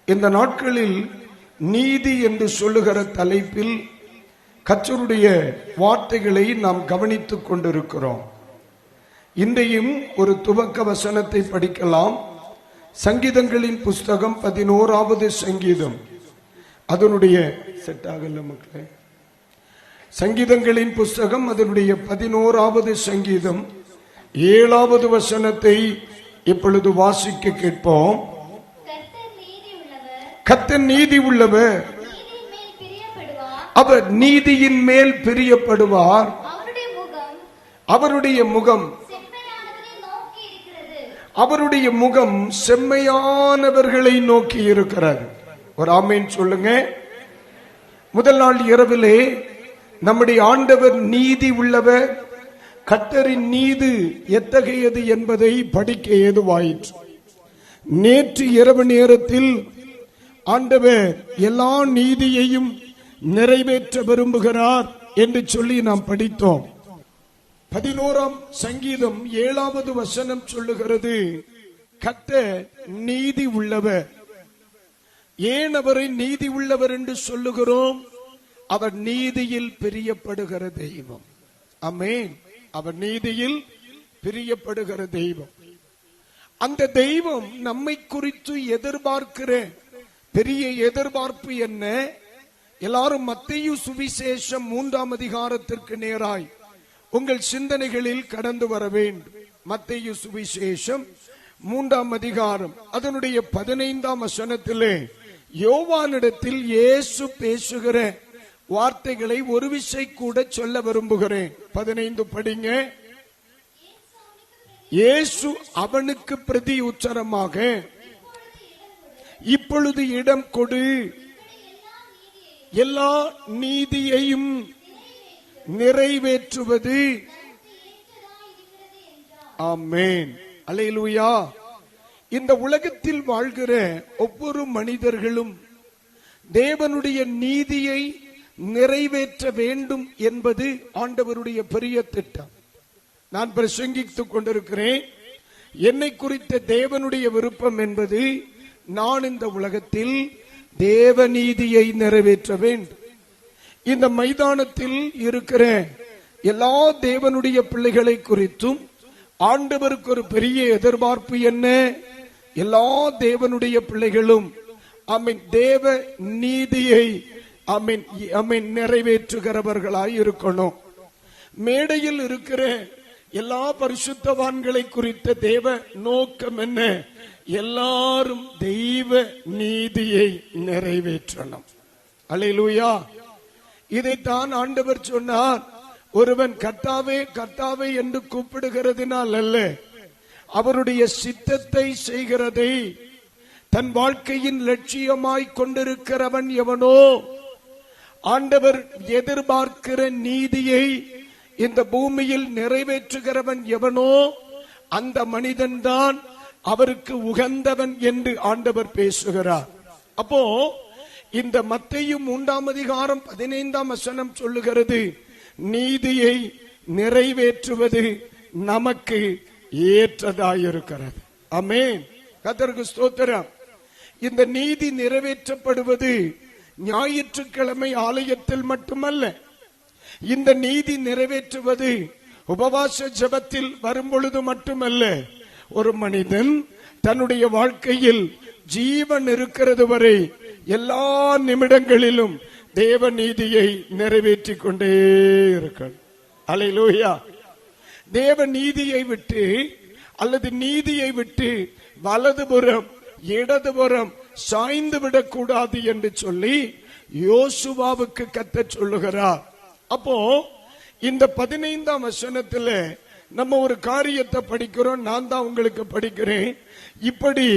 இந்த நாட்களில் நீதி என்று சொல்லுகிற தலைப்பில் கர்த்தருடைய வார்த்தைகளை நாம் கவனித்துக் கொண்டிருக்கிறோம். இன்றையும் ஒரு துவக்க வசனத்தை படிக்கலாம். சங்கீதங்களின் புஸ்தகம் 11வது சங்கீதம், அதனுடைய செட் ஆகல மக்களே. சங்கீதங்களின் புஸ்தகம் அதனுடைய 11வது சங்கீதம் 7வது வசனத்தை இப்பொழுது வாசிக்க கேட்போம். கர்த்தர் நீதி உள்ளவர், அவர் நீதியின் மேல் பிரியப்படுவார். அவருடைய முகம் அவருடைய முகம் செம்மையானவர்களை நோக்கி இருக்கிறது. ஒரு ஆமேன் சொல்லுங்க. முதல் நாள் இரவிலே நம்முடைய ஆண்டவர் நீதி உள்ளவர், கர்த்தரின் நீதி எத்தகையது என்பதை படிக்க ஏதுவாயிற்று. நேற்று இரவு நேரத்தில் ஆண்டவர் எல்லா நீதியையும் நிறைவேற்ற விரும்புகிறார் என்று சொல்லி நாம் படித்தோம். 11ஆம் சங்கீதம் 7வது வசனம் சொல்லுகிறது, கர்த்தர் நீதி உள்ளவர். ஏன் அவரை நீதி உள்ளவர் என்று சொல்லுகிறோம்? அவர் நீதியில் பிரியப்படுகிற தெய்வம். ஆமென். அவர் நீதியில் பிரியப்படுகிற தெய்வம். அந்த தெய்வம் நம்மை குறித்து எதிர்பார்க்கிற பெரிய எதிர்பார்ப்பு என்ன? எல்லாரும் மத்தேயு சுவிசேஷம் 3ஆம் அதிகாரத்திற்கு நேராய் உங்கள் சிந்தனைகளில் கடந்து வர வேண்டும். மத்தேயு சுவிசேஷம் 3ஆம் அதிகாரம் அதனுடைய 15ஆம் வசனத்திலே யோவானிடத்தில் இயேசு பேசுகிற வார்த்தைகளை ஒரு விசை கூட சொல்ல விரும்புகிறேன். 15 படிங்க. இயேசு அவனுக்கு பிரதி உச்சரமாக, இப்பொழுது இடம் கொடு, எல்லா நீதியையும் நிறைவேற்றுவது. ஆமென். அல்லேலூயா. இந்த உலகத்தில் வாழ்கிற ஒவ்வொரு மனிதர்களும் தேவனுடைய நீதியை நிறைவேற்ற வேண்டும் என்பது ஆண்டவருடைய பெரிய திட்டம். நான் பிரசங்கித்துக் கொண்டிருக்கிறேன். என்னை குறித்த தேவனுடைய விருப்பம் என்பது, நான் இந்த உலகத்தில் தேவ நீதியை நிறைவேற்ற வேண்டும். இந்த மைதானத்தில் இருக்கிற எல்லா தேவனுடைய பிள்ளைகளை குறித்தும் ஆண்டவருக்கு ஒரு பெரிய எதிர்பார்ப்பு என்ன? எல்லா தேவனுடைய பிள்ளைகளும் தேவ நீதியை நிறைவேற்றுகிறவர்களாய் இருக்கணும். மேடையில் இருக்கிற எல்லா பரிசுத்தவான்களை குறித்த தேவ நோக்கம் என்ன? எல்லாரும் தெய்வ நீதியை நிறைவேற்றணும். அல்லேலூயா. இதைத்தான் ஆண்டவர் சொன்னார். ஒருவன் கர்த்தாவே கர்த்தாவே என்று கூப்பிடுகிறதினால் அல்ல, அவருடைய சித்தத்தை செய்கிறதை தன் வாழ்க்கையின் லட்சியமாய் கொண்டிருக்கிறவன் எவனோ, ஆண்டவர் எதிர்பார்க்கிற நீதியை இந்த பூமியில் நிறைவேற்றுகிறவன் எவனோ, அந்த மனிதன்தான் அவருக்கு உகந்தவன் என்று ஆண்டவர் பேசுகிறார். அப்போ இந்த மத்தேயு 3ஆம் அதிகாரம் 15ஆம் வசனம் சொல்லுகிறது, நீதியை நிறைவேற்றுவது நமக்கு ஏற்றதாயிருக்கிறது. ஆமென். கர்த்தருக்கு ஸ்தோத்திரம். இந்த நீதி நிறைவேற்றப்படுவது ஞாயிற்றுக்கிழமை ஆலயத்தில் மட்டுமல்ல. இந்த நீதி நிறைவேற்றுவது உபவாச ஜெபத்தில் வரும்பொழுது மட்டுமல்ல. ஒரு மனிதன் தன்னுடைய வாழ்க்கையில் ஜீவன் இருக்கிறது வரை எல்லா நிமிடங்களிலும் தேவ நீதியை நிறைவேற்றிக் கொண்டே இருக்கணும். அல்லேலூயா. தேவ நீதியை விட்டு அல்லது நீதியை விட்டு வலதுபுறம் இடதுபுறம் சாய்ந்து விடக்கூடாது என்று சொல்லி யோசுவாவுக்கு கர்த்தர் சொல்லுகிறார். அப்போ இந்த 15ஆம் வசனத்துல நம்ம ஒரு காரியத்தை படிக்கிறோம். நான் தான் உங்களுக்கு படிக்கிறேன். இப்படி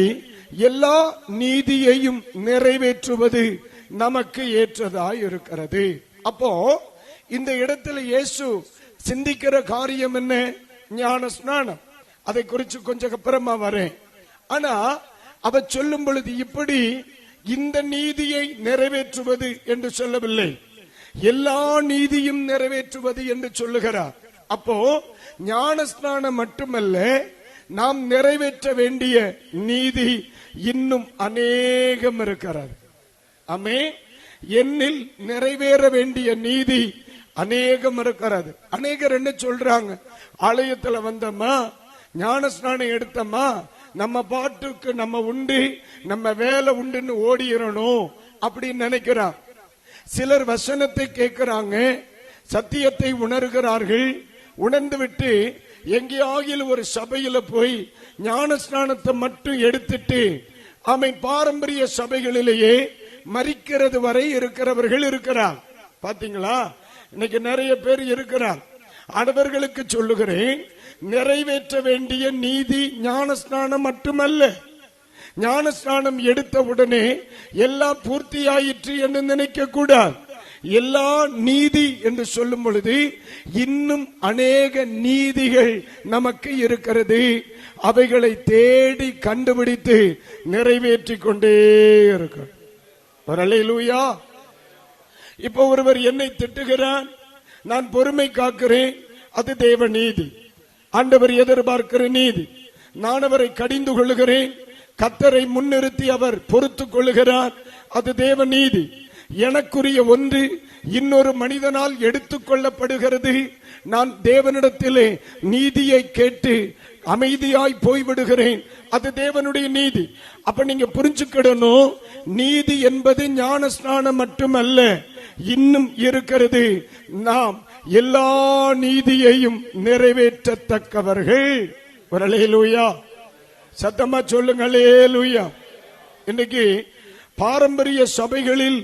எல்லா நீதியையும் நிறைவேற்றுவது நமக்கு ஏற்றதாய் இருக்கிறது. அப்போ இந்த இடத்துல இயேசு சிந்திக்கிற காரியம் என்ன? ஞான ஸ்நானம். அதை குறித்து கொஞ்சம் அப்புறமா வரேன். ஆனா அவர் சொல்லும் பொழுது இப்படி இந்த நீதியை நிறைவேற்றுவது என்று சொல்லவில்லை, எல்லா நீதியும் நிறைவேற்றுவது என்று சொல்லுகிறார். அப்போ ஞானஸ்நானம் மட்டுமல்ல, நாம் நிறைவேற்ற வேண்டிய நீதி இன்னும் அநேகம் இருக்கிறது. ஆமே, என்னில் நிறைவேற வேண்டிய நீதி அநேகம் இருக்கிறது. அநேகர் என்ன சொல்றாங்க, ஆலயத்துல வந்தம்மா, ஞானஸ்நானம் எடுத்தம்மா, நம்ம பாட்டுக்கு நம்ம உண்டு, நம்ம வேலை உண்டுன்னு ஓடிடணும் அப்படின்னு நினைக்கிறான். சிலர் வசனத்தை கேட்கிறாங்க, சத்தியத்தை உணர்கிறார்கள். உணர்ந்து விட்டு எங்கேயாகிலும் ஒரு சபையில போய் ஞானஸ்நானத்தை மட்டும் எடுத்துட்டு பாரம்பரிய சபைகளிலேயே மரிக்கிறது வரை இருக்கிறவர்கள் இருக்கிறார். பாத்தீங்களா, இன்னைக்கு நிறைய பேர் இருக்கிறார். அவர்களுக்கு சொல்லுகிறேன், நிறைவேற்ற வேண்டிய நீதி ஞானஸ்நானம் மட்டுமல்ல. ஞானஸ்நானம் எடுத்த உடனே எல்லாம் பூர்த்தியாயிற்று என்று நினைக்க கூடாது. எல்லா நீதி என்று சொல்லும் பொழுது இன்னும் அநேக நீதிகள் நமக்கு இருக்கிறது. அவைகளை தேடி கண்டுபிடித்து நிறைவேற்றி கொண்டே இருக்க. அல்லேலூயா. இப்ப ஒருவர் என்னை திட்டுகிறான், நான் பொறுமை காக்கிறேன், அது தேவ நீதி. ஆண்டவர் எதிர்பார்க்கிற நீதி. நான் அவரை கடிந்து கொள்ளுகிறேன், கர்த்தரை முன்னிறுத்தி அவர் பொறுத்துக் கொள்ளுகிறார், அது தேவ நீதி. எனக்குரிய ஒன்று இன்னொரு மனிதனால் எடுத்துக் கொள்ளப்படுகிறது, நான் தேவனிடத்திலே நீதியை கேட்டு அமைதியாய் போய்விடுகிறேன், அது தேவனுடைய நீதி. அப்ப நீங்க புரிஞ்சுக்கிடணும், நீதி என்பது ஞானஸ்நானம் மட்டுமல்ல, இன்னும் இருக்கிறது. நாம் எல்லா நீதியையும் நிறைவேற்றத்தக்கவர்கள். அல்லேலூயா. சத்தமா சொல்லுங்க அல்லேலூயா. இன்னைக்கு பாரம்பரிய சபைகளில்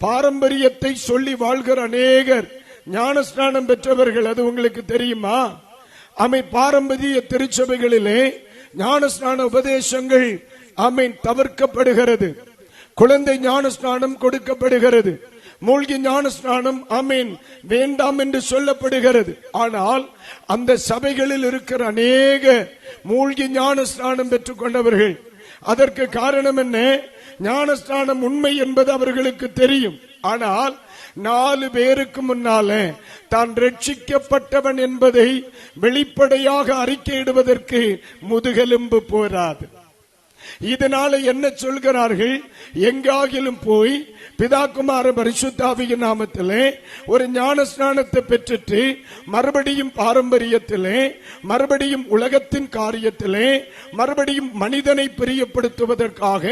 பாரம்பரியத்தை சொல்லி வாழ்கிற அநேகர் ஞானஸ்நானம் பெற்றவர்கள். அது உங்களுக்கு தெரியுமா? பாரம்பரிய திருச்சபைகளிலே ஞானஸ்நான உபதேசங்கள் தவிர்க்கப்படுகிறது. குழந்தை ஞானஸ்நானம் கொடுக்கப்படுகிறது. மூழ்கி ஞானஸ்நானம் வேண்டாம் என்று சொல்லப்படுகிறது. ஆனால் அந்த சபைகளில் இருக்கிற அநேக மூழ்கி ஞானஸ்நானம் பெற்றுக் கொண்டவர்கள். அதற்கு காரணம் என்ன? ஞானஸ்நானம் உண்மை என்பது அவர்களுக்கு தெரியும். ஆனால் 4 பேருக்கு முன்னால தான் ரட்சிக்கப்பட்டவன் என்பதை வெளிப்படையாக அறிக்கையிடுவதற்கு முதுகெலும்பு போராது. இதனால என்ன சொல்கிறார்கள்? எங்காகிலும் போய் பிதா குமார பரிசுத்த ஆவியின் நாமத்திலே ஒரு ஞானஸ்நானத்தை பெற்றுட்டு மறுபடியும் பாரம்பரியத்திலே, மறுபடியும் உலகத்தின் காரியத்திலே, மறுபடியும் மனிதனை பிரியப்படுத்துவதற்காக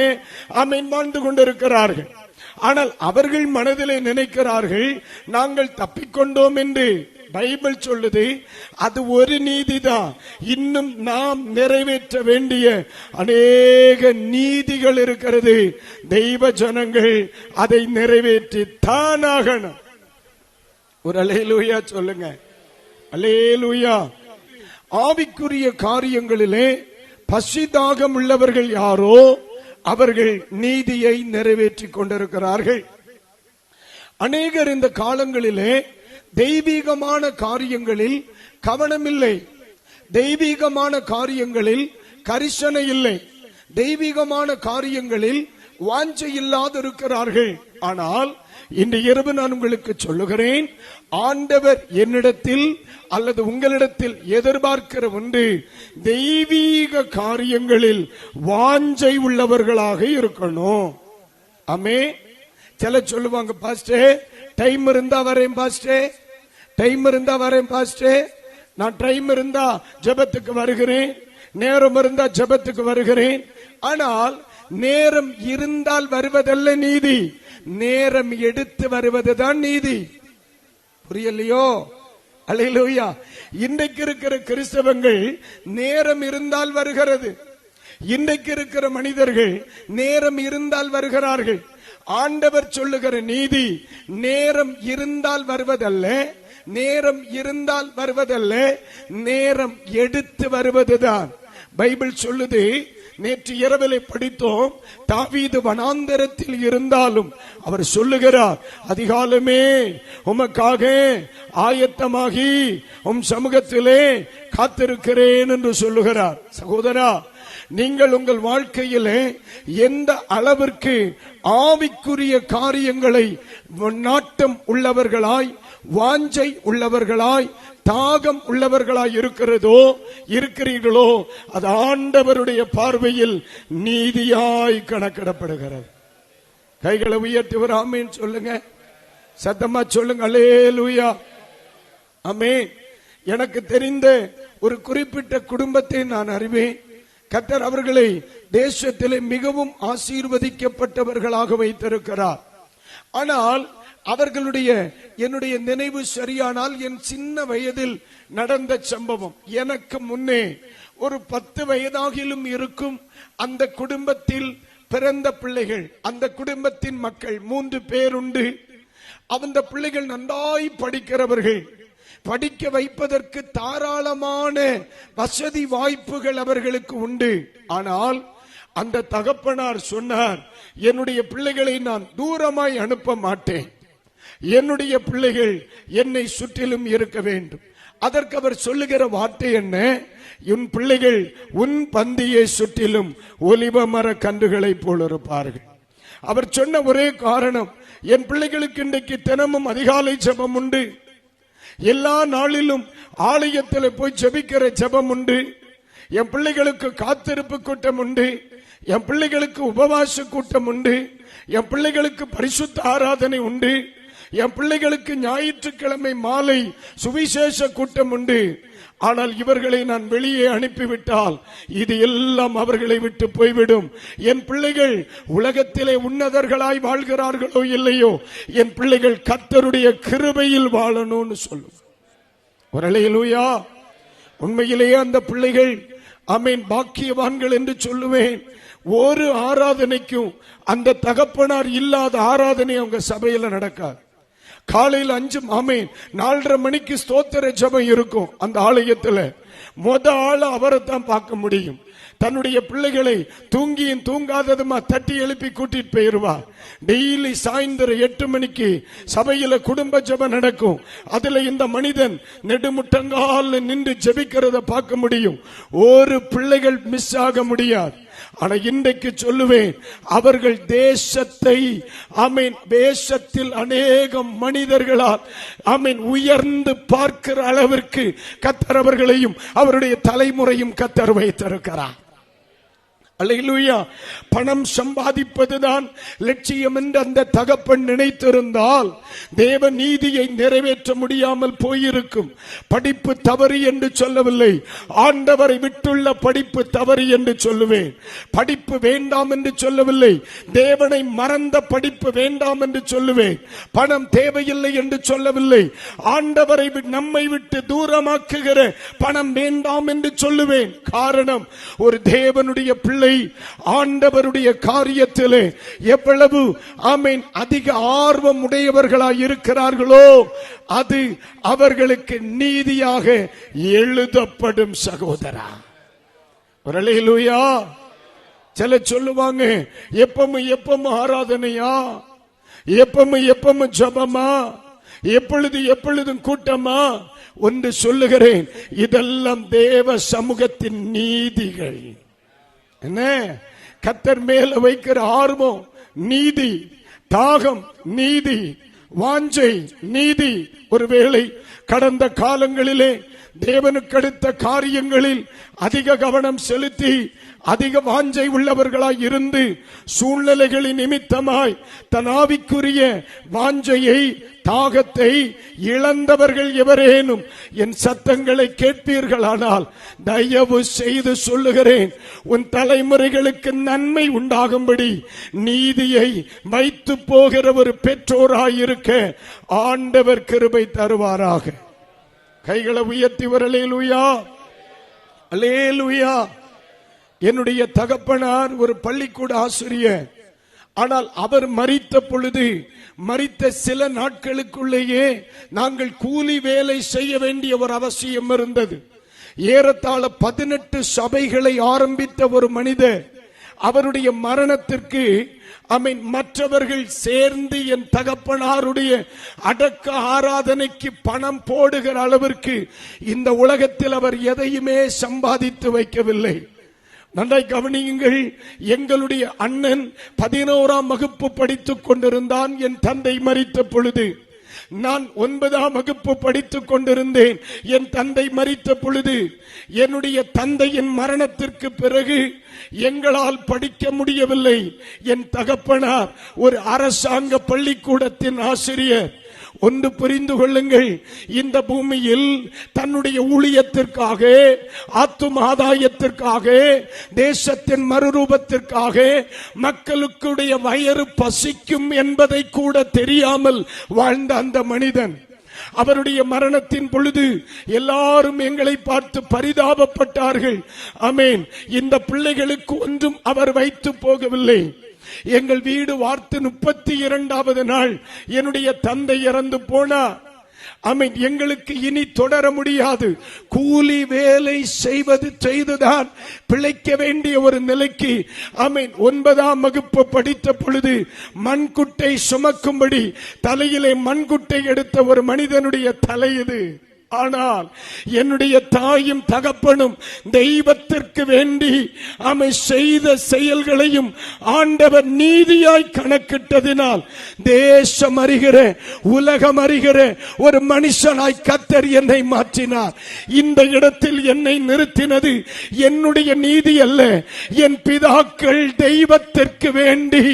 வாழ்ந்து கொண்டிருக்கிறார்கள். ஆனால் அவர்கள் மனதிலே நினைக்கிறார்கள், நாங்கள் தப்பிக்கொண்டோம் என்று. பைபிள் சொல்லுது, அது ஒரு நீதிதான். இன்னும் நாம் நிறைவேற்ற வேண்டிய அநேக நீதிகள் இருக்கிறது. தெய்வ ஜனங்கள் அதை நிறைவேற்றி தானாகணும். ஒரு அல்லேலூயா சொல்லுங்க. அல்லேலூயா. ஆவிக்குரிய காரியங்களிலே பசிதாகம் உள்ளவர்கள் யாரோ அவர்கள் நீதியை நிறைவேற்றிக் கொண்டிருக்கிறார்கள். அநேகர் இந்த காலங்களிலே தெய்வீகமான காரியங்களில் கவனமில்லை, தெய்வீகமான காரியங்களில் கரிசனை இல்லை, தெய்வீகமான காரியங்களில் வாஞ்சை இல்லாதிருக்கிறார்கள். ஆனால் இன்று இரவு நான் உங்களுக்கு சொல்லுகிறேன், ஆண்டவர் என்னிடத்தில் அல்லது உங்களிடத்தில் எதிர்பார்க்கிற ஒன்று, தெய்வீக காரியங்களில் வாஞ்சை உள்ளவர்களாக இருக்கணும். ஆமே. சில சொல்லுவாங்க, பாஸ்டே டைம் இருந்தா வரேன் பாஸ்டே, டைம் இருந்தா வரேன் பாஸ்டே. நான் டைம் இருந்தா ஜெபத்துக்கு வருகிறேன், நேரம் இருந்தா ஜெபத்துக்கு வருகிறேன். ஆனால் நேரம் இருந்தால் வருவதல்ல நீதி, நேரம் எடுத்து வருவதுதான் நீதி. புரியலையோ? அல்லேலூயா. இன்றைக்கு இருக்கிற கிறிஸ்தவங்கள் நேரம் இருந்தால் வருகிறது. இன்றைக்கு இருக்கிற மனிதர்கள் நேரம் இருந்தால் வருகிறார்கள். ஆண்டவர் சொல்லுகிற நீதி நேரம் இருந்தால் வருவதல்ல, நேரம் இருந்தால் வருவதல்ல, நேரம் எடுத்து வருவதுதான். பைபிள் சொல்லுது, நேற்று இரவிலே படித்தோம், தாவீது வனாந்தரத்தில் இருந்தாலும் அவர் சொல்லுகிறார், அதிகாலமே உமக்காக ஆயத்தமாகி உம் சமூகத்திலே காத்திருக்கிறேன் என்று சொல்லுகிறார். சகோதரா, நீங்கள் உங்கள் வாழ்க்கையிலே எந்த அளவிற்கு ஆவிக்குரிய காரியங்களை நாட்டம் உள்ளவர்களாய், வாஞ்சை உள்ளவர்களாய், தாகம் உள்ளவர்களாய் இருக்கிறீர்களோ அது ஆண்டவருடைய பார்வையில் நீதியாய் கணக்கிடப்படுகிறது. கைகளை உயர்த்தி ஒரு ஆமீன் சொல்லுங்க, சத்தமா சொல்லுங்க, அல்லேலூயா, ஆமென். எனக்கு தெரிந்த ஒரு குறிப்பிட்ட குடும்பத்தை நான் அறிவேன். கர்த்தர் அவர்களை தேசத்திலே மிகவும் ஆசீர்வதிக்கப்பட்டவர்களாக வைத்திருக்கிறார். ஆனால் அவர்களுடைய என்னுடைய நினைவு சரியானால் என் சின்ன வயதில் நடந்த சம்பவம், எனக்கு முன்னே ஒரு 10 வயதாகிலும் இருக்கும் அந்த குடும்பத்தில் பிறந்த பிள்ளைகள், அந்த குடும்பத்தின் மக்கள் 3 பேர் உண்டு. அந்த பிள்ளைகள் நன்றாய் படிக்கிறவர்கள், படிக்க வைப்பதற்கு தாராளமான வசதி வாய்ப்புகள் அவர்களுக்கு உண்டு. ஆனால் அந்த தகப்பனார் சொன்னார், என்னுடைய பிள்ளைகளை நான் தூரமாய் அனுப்ப மாட்டேன், என்னுடைய பிள்ளைகள் என்னை சுற்றிலும் இருக்க வேண்டும். அதற்கு அவர் சொல்லுகிற வார்த்தை என்ன? உன் பிள்ளைகள் உன் பந்தியை சுற்றிலும் ஒலிவ மர கன்றுகளை போல் இருப்பார்கள். அவர் சொன்ன ஒரே காரணம், என் பிள்ளைகளுக்கு இன்றைக்கு தினமும் அதிகாலை ஜெபம் உண்டு, எல்லா நாளிலும் ஆலயத்தில் போய் ஜெபிக்கிற ஜெபம் உண்டு, என் பிள்ளைகளுக்கு காத்திருப்பு கூட்டம் உண்டு, என் பிள்ளைகளுக்கு உபவாச கூட்டம் உண்டு, என் பிள்ளைகளுக்கு பரிசுத்த ஆராதனை உண்டு, என் பிள்ளைகளுக்கு ஞாயிற்றுக்கிழமை மாலை சுவிசேஷ கூட்டம் உண்டு. ஆனால் இவர்களை நான் வெளியே அனுப்பிவிட்டால் இது எல்லாம் அவர்களை விட்டு போய்விடும். என் பிள்ளைகள் உலகத்திலே உன்னதர்களாய் வாழ்கிறார்களோ இல்லையோ, என் பிள்ளைகள் கர்த்தருடைய கிருபையில் வாழணும்னு சொல்லும். அல்லேலூயா. உண்மையிலேயே அந்த பிள்ளைகள் ஆமென் பாக்கியவான்கள் என்று சொல்லுவேன். ஒரு ஆராதனைக்கும் அந்த தகப்பனார் இல்லாத ஆராதனை அவங்க சபையில நடக்காது. காலையில் 5 ஆமென் 4:30 மணிக்கு ஸ்தோத்திர ஜெபம் இருக்கும் அந்த ஆலயத்தில். ஆள அவரை தான் பார்க்க முடியும். தன்னுடைய பிள்ளைகளை தூங்கியும் தூங்காததுமா தட்டி எழுப்பி கூட்டிட்டு போயிருவார். டெய்லி சாயந்தரம் 8 மணிக்கு சபையில குடும்ப ஜெபம் நடக்கும். அதுல இந்த மனிதன் நெடுமுட்டங்கால நின்று ஜெபிக்கிறத பார்க்க முடியும். ஒரு பிள்ளைகள் மிஸ் ஆக முடியாது. ஆனா இன்றைக்கு சொல்லுவேன், அவர்கள் தேசத்தை ஆமென் தேசத்தில் அநேக மனிதர்களால் ஆமென் உயர்ந்து பார்க்கிற அளவிற்கு கர்த்தர் அவர்களையும் அவருடைய தலைமுறையும் கர்த்தர் வைத்திருக்கிறார். அல்லேலூயா. பணம் சம்பாதிப்பதுதான் லட்சியம் என்று அந்த தகப்பன் நினைத்திருந்தால் தேவ நீதியை நிறைவேற்ற முடியாமல் போயிருக்கும். படிப்பு தவறு என்று சொல்லவில்லை, ஆண்டவரை விட்டுள்ள படிப்பு தவறு என்று சொல்லுவேன். படிப்பு வேண்டாம் என்று சொல்லவில்லை, தேவனை மறந்த படிப்பு வேண்டாம் என்று சொல்லுவேன். பணம் தேவையில்லை என்று சொல்லவில்லை, ஆண்டவரை நம்மை விட்டு தூரமாக்குகிற பணம் வேண்டாம் என்று சொல்லுவேன். காரணம், ஒரு தேவனுடைய பிள்ளை ஆண்டவருடைய காரியத்திலே எவ்வளவு ஆமென் அதிக ஆர்வம் உடையவர்களாய் இருக்கிறார்களோ அது அவர்களுக்கு நீதியாக எழுதப்படும். சகோதரா, அல்லேலூயா. சில சொல்லுவாங்க, எப்பவும் ஆராதனையா, எப்பவும் ஜெபமா, எப்பொழுதும் கூட்டமா. ஒன்று சொல்லுகிறேன், இதெல்லாம் தேவ சமூகத்தின் நீதிகள். என்ன? கர்த்தர் மேல வைக்கிற ஆர்வம் நீதி, தாகம் நீதி, வாஞ்சை நீதி. ஒருவேளை கடந்த காலங்களிலே தேவனுக்கு அடுத்த காரியங்களில் அதிக கவனம் செலுத்தி அதிக வாஞ்சை உள்ளவர்களாய் இருந்து சூழ்நிலைகளின் நிமித்தமாய் தன் ஆவிக்குரிய வாஞ்சையை தாகத்தை இழந்தவர்கள் எவரேனும் என் சத்தங்களை கேட்பீர்களானால் தயவு செய்து சொல்லுகிறேன், உன் தலைமுறைகளுக்கு நன்மை உண்டாகும்படி நீதியை வைத்து போகிற ஒரு பெற்றோராயிருக்க ஆண்டவர் கிருபை தருவாராக. கைகளை உயர்த்தி அல்லேலூயா, அல்லேலூயா. என்னுடைய தகப்பனார் ஒரு பள்ளிக்கூட ஆசிரியர். ஆனால் அவர் மரித்த பொழுது, மரித்த சில நாட்களுக்குள்ளேயே நாங்கள் கூலி வேலை செய்ய வேண்டிய ஒரு அவசியம் இருந்தது. ஏறத்தாழ 18 சபைகளை ஆரம்பித்த ஒரு மனிதர், அவருடைய மரணத்திற்கு மற்றவர்கள் சேர்ந்து என் தகப்பனாருடைய அடக்க ஆராதனைக்கு பணம் போடுகிற அளவிற்கு இந்த உலகத்தில் அவர் எதையுமே சம்பாதித்து வைக்கவில்லை. நன்றாய் கவனியுங்கள். எங்களுடைய அண்ணன் 11ஆம் வகுப்பு படித்துக் கொண்டிருந்தான். என் தந்தை மரித்த பொழுது நான் 9ஆம் வகுப்பு படித்துக் கொண்டிருந்தேன். என் தந்தை மரித்த பொழுது, என்னுடைய தந்தையின் மரணத்திற்கு பிறகு எங்களால் படிக்க முடியவில்லை. என் தகப்பனார் ஒரு அரசாங்க பள்ளிக்கூடத்தின் ஆசிரியர். ஒன்று புரிந்து கொள்ளுங்கள், இந்த பூமியில் தன்னுடைய ஊழியத்திற்காக, ஆத்தும ஆதாயத்திற்காக, தேசத்தின் மறுரூபத்திற்காக, மக்களுடைய வயிறு பசிக்கும் என்பதை கூட தெரியாமல் வாழ்ந்த அந்த மனிதன், அவருடைய மரணத்தின் பொழுது எல்லாரும் எங்களை பார்த்து பரிதாபப்பட்டார்கள். ஆமென். இந்த பிள்ளைகளுக்கு ஒன்றும் அவர் வைத்து போகவில்லை. எங்கள் வீடு வார்த்து 32வது நாள் என்னுடைய தந்தை இறந்து போனார். ஆமென். எங்களுக்கு இனி தொடர முடியாது. கூலி வேலை செய்துதான் பிழைக்க வேண்டிய ஒரு நிலைக்கு, ஆமென், 9ஆம் வகுப்பு படித்த பொழுது மண்குட்டை சுமக்கும்படி தலையிலே மண்குட்டை எடுத்த ஒரு மனிதனுடைய தலை இது. ஆனால் என்னுடைய தாயும் தகப்பனும் தெய்வத்திற்கு வேண்டி அமை செய்த செயல்களையும் ஆண்டவர் நீதியாய் கணக்கிட்டதினால் தேசம் அறிகிற, உலகம் அறிகிற ஒரு மனுஷனாய் கர்த்தர் என்னை மாற்றினார். இந்த இடத்தில் என்னை நிறுத்தினது என்னுடைய நீதி அல்ல, என் பிதாக்கள் தெய்வத்திற்கு வேண்டி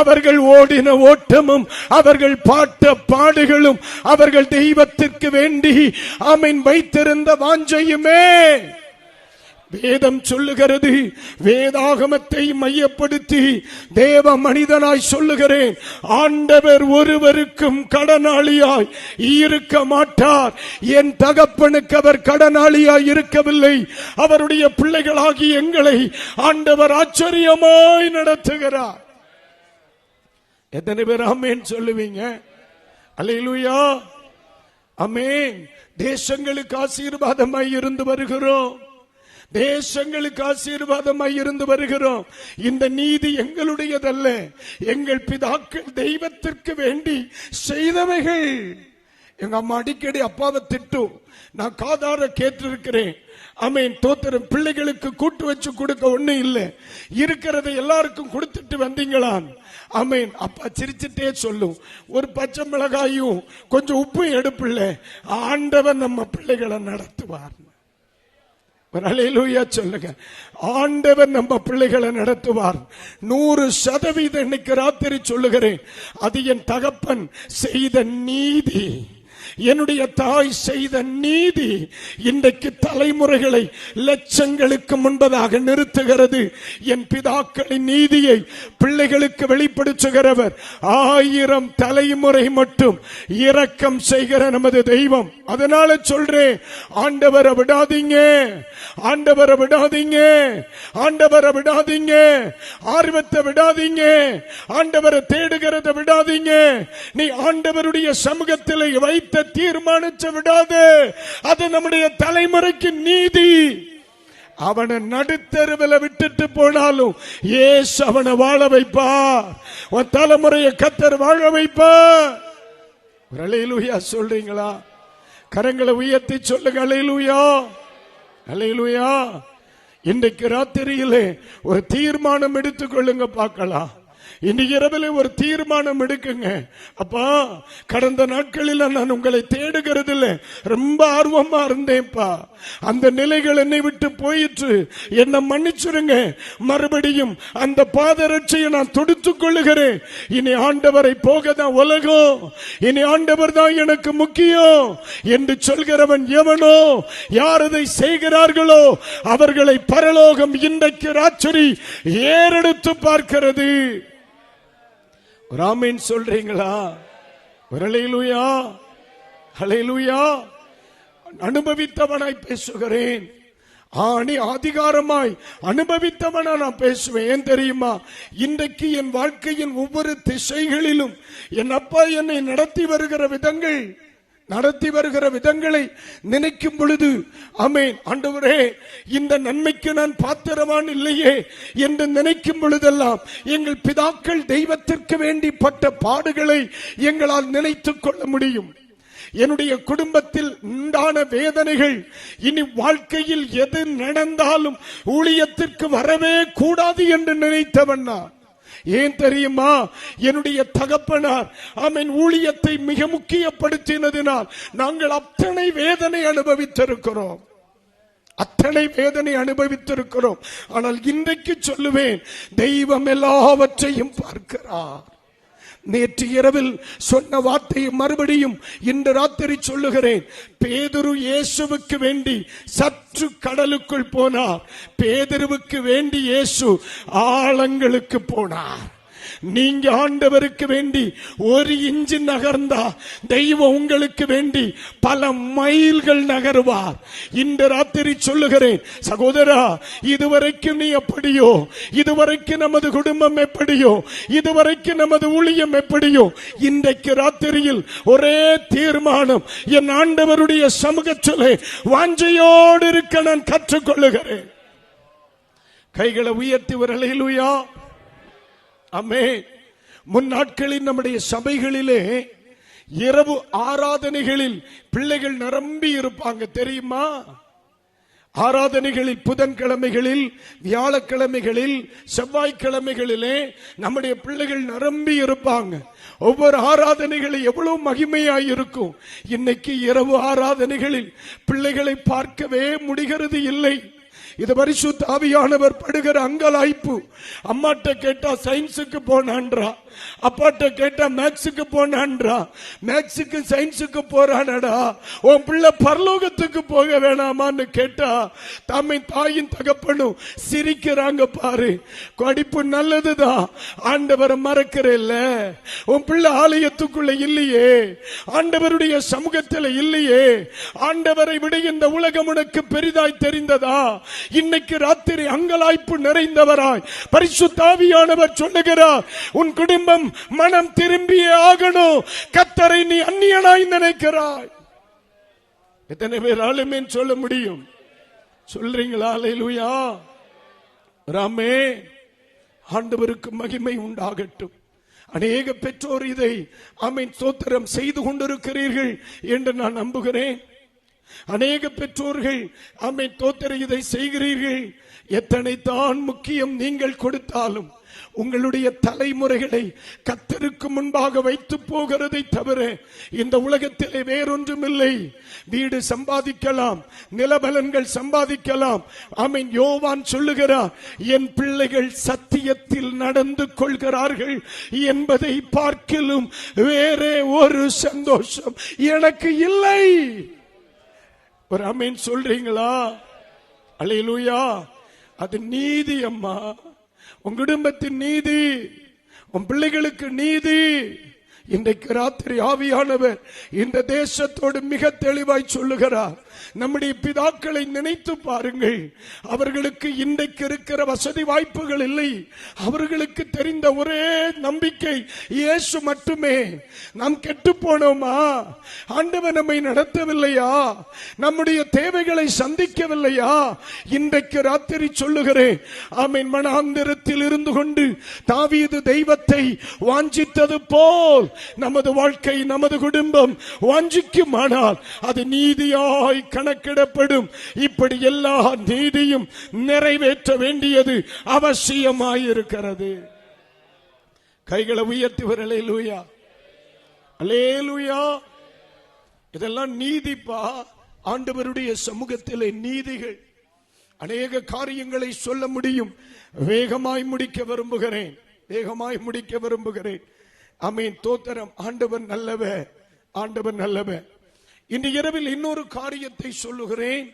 அவர்கள் ஓடின ஓட்டமும், அவர்கள் பாட்ட பாடுகளும், அவர்கள் தெய்வத்திற்கு வேண்டி ஆமென் வைத்திருந்த வாஞ்சையுமே. வேதம் சொல்லுகிறது, வேதாகமத்தை மையப்படுத்தி தேவ மனிதனாய் சொல்லுகிறேன், ஆண்டவர் ஒருவருக்கும் கடனாளியாய் இருக்க மாட்டார். என் தகப்பனுக்கு அவர் கடனாளியாய் இருக்கவில்லை. அவருடைய பிள்ளைகளாகி எங்களை ஆண்டவர் ஆச்சரியமாய் நடத்துகிறார். எத்தனை பேர் ஆமென் சொல்லுவீங்க? அல்லேலூயா, ஆமென். தேசங்களுக்கு ஆசீர்வாதமாய் இருந்து வருகிறோம். தேசங்களுக்கு ஆசீர்வாதமாய் இருந்து வருகிறோம். இந்த நீதி எங்களுடையதல்ல, எங்கள் பிதாக்கள் தெய்வத்திற்கு வேண்டி செய்தவைகள். எங்க அம்மா அடிக்கடி அப்பாவை திட்டும், நான் காதார கேட்டிருக்கிறேன். ஆமென், தோத்திரம். பிள்ளைகளுக்கு கூட்டு வச்சு கொடுக்க ஒண்ணு இல்லை, இருக்கிறதை எல்லாருக்கும் கொடுத்துட்டு வந்தீங்களான். ஆமென். அப்பா சிரிச்சுட்டே சொல்லும், ஒரு பச்சை மிளகாயும் கொஞ்சம் உப்பும் எடுப்பில்ல, ஆண்டவர் நம்ம பிள்ளைகளை நடத்துவார். அல்லேலூயா சொல்லுங்க. ஆண்டவர் நம்ம பிள்ளைகளை நடத்துவார். 100% இன்னைக்கு ராத்திரி சொல்லுகிறேன், அது என் தகப்பன் செய்த நீதி, என்னுடைய தாய் செய்த நீதி இன்றைக்கு தலைமுறைகளை லட்சங்களுக்கு முன்பதாக நிறுத்துகிறது. என் பிதாக்களின் நீதியை பிள்ளைகளுக்கு வெளிப்படுத்துகிறவர் 1000 தலைமுறை மட்டும் இரக்கம் செய்கிற நமது தெய்வம். அதனால சொல்றேன், ஆண்டவரை விடாதீங்க, ஆண்டவரை விடாதீங்க, ஆண்டவரை விடாதீங்க, ஆர்வத்தை விடாதீங்க, ஆண்டவரை தேடுகிறத விடாதீங்க. நீ ஆண்டவருடைய சமூகத்தில் வைத்த தீர்மானிச்சு விடாது, அது நம்முடைய தலைமுறைக்கு நீதி. அவனை நடுத்தருவில் விட்டுட்டு போனாலும் ஏசு அவனை வாழ வைப்பா. உன் தலைமுறையை கர்த்தர் வாழ வைப்பா. அல்லேலூயா சொல்றீங்களா? கரங்களை உயர்த்தி சொல்லுங்க, அல்லேலூயா, அல்லேலூயா. இன்றைக்கு ராத்திரியிலே ஒரு தீர்மானம் எடுத்துக்கொள்ளுங்க, பார்க்கலாம். இன்றைக்கு இரவில் ஒரு தீர்மானம் எடுக்குங்க. அப்பா, கடந்த நாட்களில் நான் உங்களை தேடுகிறது இல்லை, ரொம்ப ஆர்வமா இருந்தேன்ப்பா, அந்த நிலைகள் என்னை விட்டு போயிற்று, என்னை மன்னிச்சிருங்க. மறுபடியும் அந்த பாதரட்சையை நான் தொடுத்துக் கொள்ளுகிறேன். இனி ஆண்டவரை போகதான் உலகம், இனி ஆண்டவர் தான் எனக்கு முக்கியம் என்று சொல்கிறவன் எவனோ, யார் அதை செய்கிறார்களோ அவர்களை பரலோகம் இன்றைக்கு ராத்திரி ஏறெடுத்து பார்க்கிறது. ஆமென் சொல்றீங்களா? அல்லேலூயா, அல்லேலூயா. அனுபவித்தவனாய் பேசுகிறேன், அதிகாரமாய் அனுபவித்தவனா நான் பேசுவேன். ஏன் தெரியுமா? இன்றைக்கு என் வாழ்க்கையின் ஒவ்வொரு திசைகளிலும் என் அப்பா என்னை நடத்தி வருகிற விதங்களை நினைக்கும் பொழுது, ஆமென், ஆண்டவரே, இந்த நன்மைக்கு நான் பாத்திரவான் இல்லையே என்று நினைக்கும் பொழுதெல்லாம் எங்கள் பிதாக்கள் தெய்வத்திற்கு வேண்டி பட்ட பாடுகளை எங்களால் நினைத்துக் கொள்ள முடியும். என்னுடைய குடும்பத்தில் உண்டான வேதனைகள், இனி வாழ்க்கையில் எது நடந்தாலும் ஊழியத்திற்கு வரவே கூடாது என்று நினைத்தவன் நான். ஏன் தெரியுமா? என்னுடைய தகப்பனார் ஆமென் ஊழியத்தை மிக முக்கியப்படுத்தினதினால் நாங்கள் அத்தனை வேதனை அனுபவித்திருக்கிறோம், அத்தனை வேதனை அனுபவித்திருக்கிறோம். ஆனால் இன்றைக்கு சொல்லுவேன், தெய்வம் எல்லாவற்றையும் பார்க்கிறார். நேற்று இரவில் சொன்ன வார்த்தையை மறுபடியும் இன்று ராத்திரி சொல்லுகிறேன். பேதுரு இயேசுவுக்கு வேண்டி சற்று கடலுக்குள் போனார். பேதுருவுக்கு வேண்டி இயேசு ஆழங்களுக்கு போனார். நீங்க ஆண்டவருக்கு வேண்டி ஒரு இன்ச்சு நகர்ந்தா தெய்வம் உங்களுக்கு வேண்டி பல மைல்கள் நகருவார். இந்த ராத்திரி சொல்லுகிறேன் சகோதரா, இதுவரைக்கும் நீ எப்படியோ, இதுவரைக்கும் நமது குடும்பம் எப்படியோ, இதுவரைக்கும் நமது ஊழியம் எப்படியோ, இன்றைக்கு ராத்திரியில் ஒரே தீர்மானம், என் ஆண்டவருடைய சமூகத்திலே வாஞ்சையோடு இருக்க நான் கற்றுக்கொள்ளுகிறேன். கைகளை உயர்த்தி ஒரு அல்லேலூயா. ஆமென். முன் நாட்களில் நம்முடைய சபைகளிலே இரவு ஆராதனைகளில் பிள்ளைகள் நிரம்பி இருப்பாங்க தெரியுமா? ஆராதனைகளில் புதன்கிழமைகளில், வியாழக்கிழமைகளில், செவ்வாய்க்கிழமைகளிலே நம்முடைய பிள்ளைகள் நிரம்பி இருப்பாங்க. ஒவ்வொரு ஆராதனைகளும் எவ்வளவு மகிமையாய் இருக்கும். இன்னைக்கு இரவு ஆராதனைகளில் பிள்ளைகளை பார்க்கவே முடிகிறது இல்லை. இது பரிசுத்த ஆவியானவர் படுகிற அங்கலாய்ப்பு. அம்மாட்ட கேட்டா சயின்ஸுக்கு போனான்றா, அப்பாட்ட கேட்டா மேக்ஸுக்கு போனான்றா, மேக்ஸுக்கு சயின்ஸுக்கு போறானடா, உன் பிள்ளை பரலோகத்துக்கு போக வேணாமான்னு கேட்டா தம்மை தாயின் தகப்பனும் சிரிக்கிறாங்க. பாரு, படிப்பு நல்லதுதான், ஆண்டவரை மறக்கிறல்ல, உன் பிள்ளை ஆலயத்துக்குள்ள இல்லையே, ஆண்டவருடைய சமூகத்தில் இல்லையே, ஆண்டவரை விட இந்த உலகம் உனக்கு பெரிதாய் தெரிந்ததா? இன்னைக்கு ராத்திரி அங்கலாய்ப்பு நிறைந்தவராய் பரிசுத்த ஆவியானவர் சொல்லுகிறார், உன் குடும்பம் மனம் திரும்பியே ஆகணும். கர்த்தரை நீ அந்நியனாய் நினைக்கிறாய். எத்தனை பேர் ஆமென் சொல்ல முடியும்? சொல்றீங்களா? அல்லேலூயா. ராமே, ஆண்டவருக்கு மகிமை உண்டாகட்டும். அநேக பெற்றோர் இதை ஆமென் ஸ்தோத்திரம் செய்து கொண்டிருக்கிறீர்கள் என்று நான் நம்புகிறேன். அநேக பெற்றோர்கள் ஆமென் ஸ்தோத்திரம் இதை செய்கிறீர்கள். எத்தனை தான் முக்கியம் நீங்கள் கொடுத்தாலும் உங்களுடைய தலைமுறைகளை கர்த்தருக்கு முன்பாக வைத்து போகிறதை தவிர இந்த உலகத்திலே வேறொன்றும் இல்லை. வீடு சம்பாதிக்கலாம், நிலபலன்கள் சம்பாதிக்கலாம். ஆமென். யோவான் சொல்லுகிறார், என் பிள்ளைகள் சத்தியத்தில் நடந்து கொள்கிறார்கள் என்பதை பார்க்கிலும் வேறே ஒரு சந்தோஷம் எனக்கு இல்லை. ஒரு ஆமென் சொல்றீங்களா? அல்லேலூயா. அது நீதி அம்மா, உன் குடும்பத்தின் நீதி, உன் பிள்ளைகளுக்கு நீதி. இன்றைக்கு ராத்திரி ஆவியானவர் இந்த தேசத்தோடு மிக தெளிவாய் சொல்லுகிறார். நம்முடைய பிதாக்களை நினைத்து பாருங்கள். அவர்களுக்கு இன்றைக்கு இருக்கிற வசதி வாய்ப்புகள் இல்லை. அவர்களுக்கு தெரிந்த ஒரே நம்பிக்கை இயேசு மட்டுமே. நாம் கெட்டு போனோமா? ஆண்டவர் நம்மை நடத்தவில்லையா? நம்முடைய தேவைகளை சந்திக்கவில்லையா? இன்றைக்கு ராத்திரி சொல்லுகிறேன், ஆமென், மனாந்திரத்தில் இருந்து கொண்டு தாவீது தெய்வத்தை வாஞ்சித்தது போல் நமது வாழ்க்கை, நமது குடும்பம் வாஞ்சிக்குமானால் அது நீதியாய் கணக்கிடப்படும். இப்படி எல்லா நீதியும் நிறைவேற்ற வேண்டியது அவசியமாயிருக்கிறது. கைகளை உயர்த்தி வர அல்லேலூயா, அல்லேலூயா. இதெல்லாம் நீதிப்பா. ஆண்டவருடைய சமூகத்திலே நீதிகள். அநேக காரியங்களை சொல்ல முடியும். வேகமாய் முடிக்க விரும்புகிறேன், வேகமாய் முடிக்க விரும்புகிறேன். ஆமென். தோத்திரம். ஆண்டவர் நல்லவர், ஆண்டவர் நல்லவர். இன்று இரவில் இன்னொரு காரியத்தை சொல்லுகிறேன்.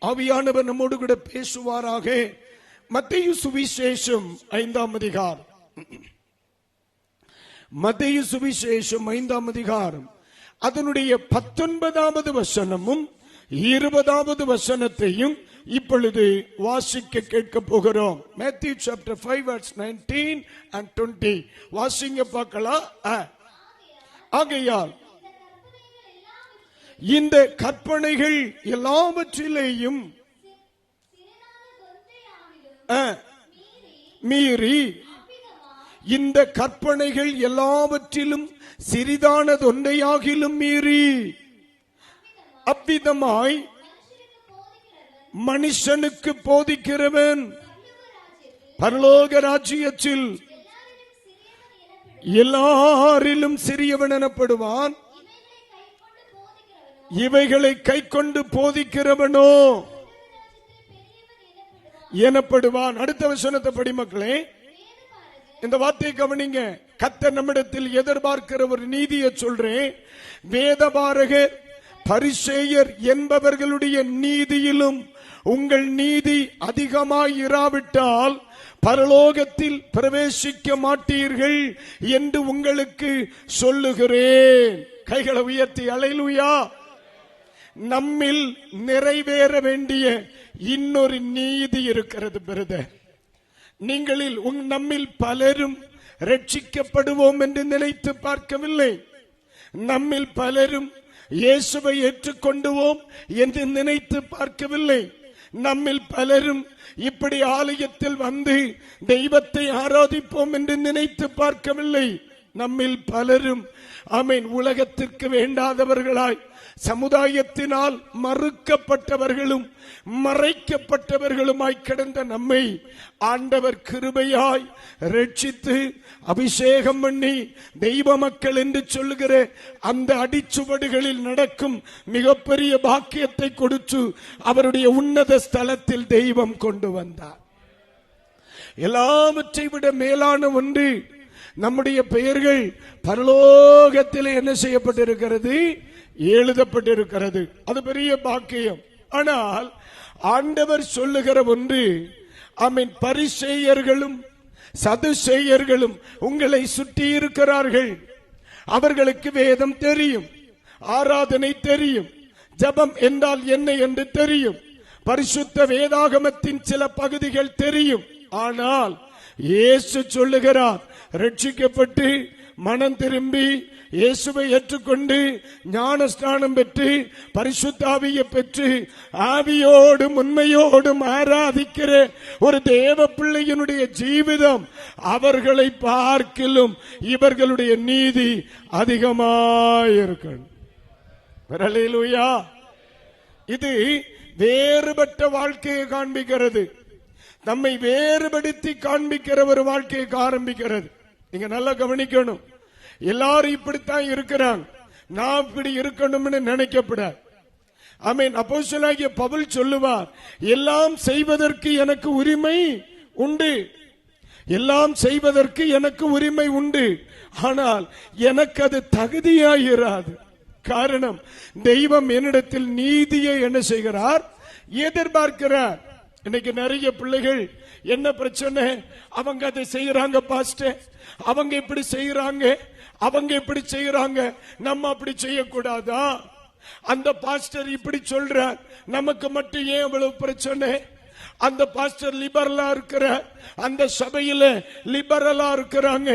ஆவியானவர் நம்மோடு கூட பேசுவாராக. மத்தேயு சுவிசேஷம் 5ஆம் அதிகாரம், மத்தேயு சுவிசேஷம் 5ஆம் அதிகாரம் அதனுடைய 19வது வசனமும் 20வது வசனத்தையும் இப்பொழுது வாசிக்க கேட்க போகிறோம். Matthew chapter 5 verse 19 and 20 வாசிங்க பார்க்கலாம். ஆகையால் இந்த கற்பனைகள் எல்லாவற்றிலேயும் மீறி, இந்த கற்பனைகள் எல்லாவற்றிலும் சிறிதானதொன்றையாகிலும் மீறி அவ்விதமாய் மனுஷனுக்கு போதிக்கிறவன் பரலோக ராஜ்யத்தில் எல்லாரிலும் சிறியவன் எனப்படுவான். இவைகளை கை கொண்டு போதிக்கிறவனோ எனப்படுவான். அடுத்த வசனத்தை படி மக்களே. இந்த வார்த்தையை கவனிங்க. கர்த்தர் நம்மிடத்தில் எதிர்பார்க்கிற ஒரு நீதியை சொல்றேன். வேதபாரகர் பரிசேயர் என்பவர்களுடைய நீதியிலும் உங்கள் நீதி அதிகமாய் இராவிட்டால் பரலோகத்தில் பிரவேசிக்க மாட்டீர்கள் என்று உங்களுக்கு சொல்லுகிறேன். கைகளை உயர்த்தி அல்லேலூயா. நம்மில் நிறைவேற வேண்டிய இன்னொரு நீதி இருக்கிறது பிரதர். நீங்களில் நம்மில் பலரும் ரட்சிக்கப்படுவோம் என்று நினைத்து பார்க்கவில்லை. நம்மில் பலரும் இயேசுவை ஏற்றுக்கொண்டுவோம் என்று நினைத்து பார்க்கவில்லை. நம்மில் பலரும் இப்படி ஆலயத்தில் வந்து தெய்வத்தை ஆராதிப்போம் என்று நினைத்து பார்க்கவில்லை. நம்மில் பலரும் ஆமென் உலகத்திற்கு வேண்டாதவர்களாய், சமுதாயத்தினால் மறுக்கப்பட்டவர்களும் மறைக்கப்பட்டவர்களுமாய் கிடந்த நம்மை ஆண்டவர் கிருபையாய் ரட்சித்து அபிஷேகம் பண்ணி தெய்வ மக்கள் என்று சொல்லுகிற அந்த அடிச்சுவடுகளில் நடக்கும் மிகப்பெரிய பாக்கியத்தை கொடுத்து அவருடைய உன்னத ஸ்தலத்தில் தெய்வம் கொண்டு வந்தார். எல்லாவற்றை விட மேலான ஒன்று, நம்முடைய பெயர்கள் பரலோகத்தில் என்ன செய்யப்பட்டிருக்கிறது? எழுதப்பட்டிருக்கிறது. அது பெரிய பாக்கியம். ஆனால் ஆண்டவர் சொல்லுகிற ஒன்று, ஆமென், பரிசேயர்களும் சதுசேயர்களும் உங்களை சுற்றி இருக்கிறார்கள். அவர்களுக்கு வேதம் தெரியும், ஆராதனை தெரியும், ஜெபம் என்றால் என்ன என்று தெரியும், பரிசுத்த வேதாகமத்தின் சில பகுதிகள் தெரியும். ஆனால் இயேசு சொல்லுகிறார், ரட்சிக்கப்பட்டு மனம் திரும்பி இயேசுவை ஏற்றுக்கொண்டு ஞானஸ்நானம் பெற்று பரிசுத்த ஆவியை பெற்று ஆவியோடும் உண்மையோடும் ஆராதிக்கிற ஒரு தேவ பிள்ளையினுடைய ஜீவிதம் அவர்களை பார்க்கிலும் இவர்களுடைய நீதி அதிகமாயிருக்கும். அல்லேலூயா. இது வேறுபட்ட வாழ்க்கையை காண்பிக்கிறது. நம்மை வேறுபடுத்தி காண்பிக்கிற ஒரு வாழ்க்கையை ஆரம்பிக்கிறது. நீங்க நல்லா கவனிக்கணும். எல்லாரும் இப்படித்தான் இருக்கிறாங்க, நான் இப்படி இருக்கணும்னு நினைக்கப்படாது. ஆமென். அப்போஸ்தலனாகிய பவுல் சொல்லுவார், எல்லாம் செய்வதற்கு எனக்கு உரிமை உண்டு, எல்லாம் செய்வதற்கு எனக்கு உரிமை உண்டு, ஆனால் எனக்கு அது தகுதியாயிராது. காரணம், தெய்வம் என்னிடத்தில் நீதியை என்ன செய்கிறார்? எதிர்பார்க்கிறார். இன்னைக்கு நிறைய பிள்ளைகள் என்ன பிரச்சனை? அவங்க அதை செய்யறாங்க பாஸ்டர், அவங்க இப்படி செய்யறாங்க, அவங்க இப்படி செய்யறாங்க, நம்ம அப்படி செய்யக்கூடாதா? அந்த பாஸ்டர் இப்படி சொல்றார், நமக்கு மட்டும் ஏன் இவ்வளவு பிரச்சனை? அந்த பாஸ்டர் லிபரலா இருக்கிற, அந்த சபையில லிபரலா இருக்கிறாங்க,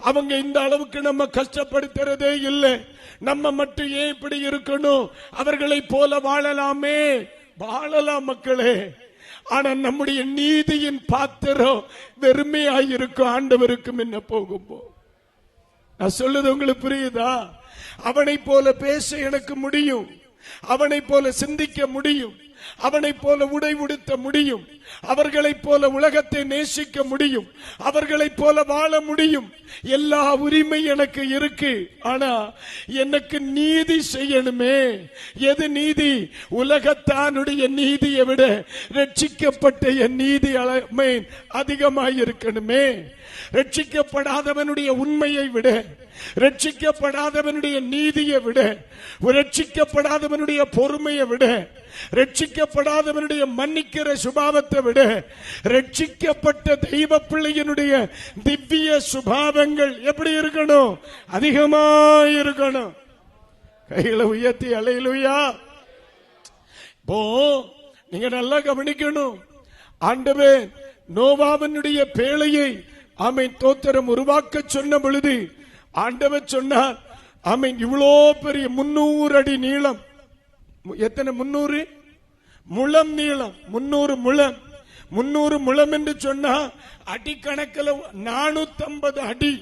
அவங்க இந்த அளவுக்கு நம்ம கஷ்டப்படுத்துறதே இல்லை, நம்ம மட்டும் ஏன் இப்படி இருக்கணும்? அவர்களை போல வாழலாமே. வாழலாம் மக்களே, ஆனா நம்முடைய நீதியின் பாத்திரம் வெறுமையாயிருக்கும் ஆண்டவருக்கும் என்ன போகும்போ. நான் சொல்லுது உங்களுக்கு புரியுதா? அவனை போல பேச எனக்கு முடியும், அவனை போல சிந்திக்க முடியும், அவனை போல உடை உடுத்த முடியும், அவர்களை போல உலகத்தை நேசிக்க முடியும், அவர்களை போல வாழ முடியும். எல்லா உரிமை எனக்கு இருக்கு. ஆனா எனக்கு நீதி செய்யணுமே. எது நீதி? உலகத்தானுடைய நீதியை விட ரட்சிக்கப்பட்ட என் நீதி அதிகமாயிருக்கணுமே. ரட்சிக்கப்படாதவனுடைய உண்மையை விட, ரட்சிக்கப்படாதவனுடைய நீதியை விட, ரட்சிக்கப்படாதவனுடைய பொறுமையை விட, ரட்சிக்கப்படாதவனுடைய மன்னிக்கிற சுபாவத்தை விட, ரட்சிக்கப்பட்ட தெய்வ பிள்ளையினுடைய திவ்ய சுபாவங்கள் எப்படி இருக்கணும்? அதிகமாயிருக்கணும். கைகளை உயர்த்தி அல்லேலூயா. இப்போ நீங்க நல்லா கவனிக்கணும். ஆண்டவர் நோவாவினுடைய பேழையை ஆமென் தோத்திரம் உருவாக்க சொன்ன பொழுது ஆண்டவர் சொன்னார், ஆமென், இவ்வளோ பெரிய 300 அடி நீளம், எத்தனை 300 முழம் நீளம், 300 முழம், 300 முழம் என்று சொன்னா அடிக்கணக்கில் 450 அடி.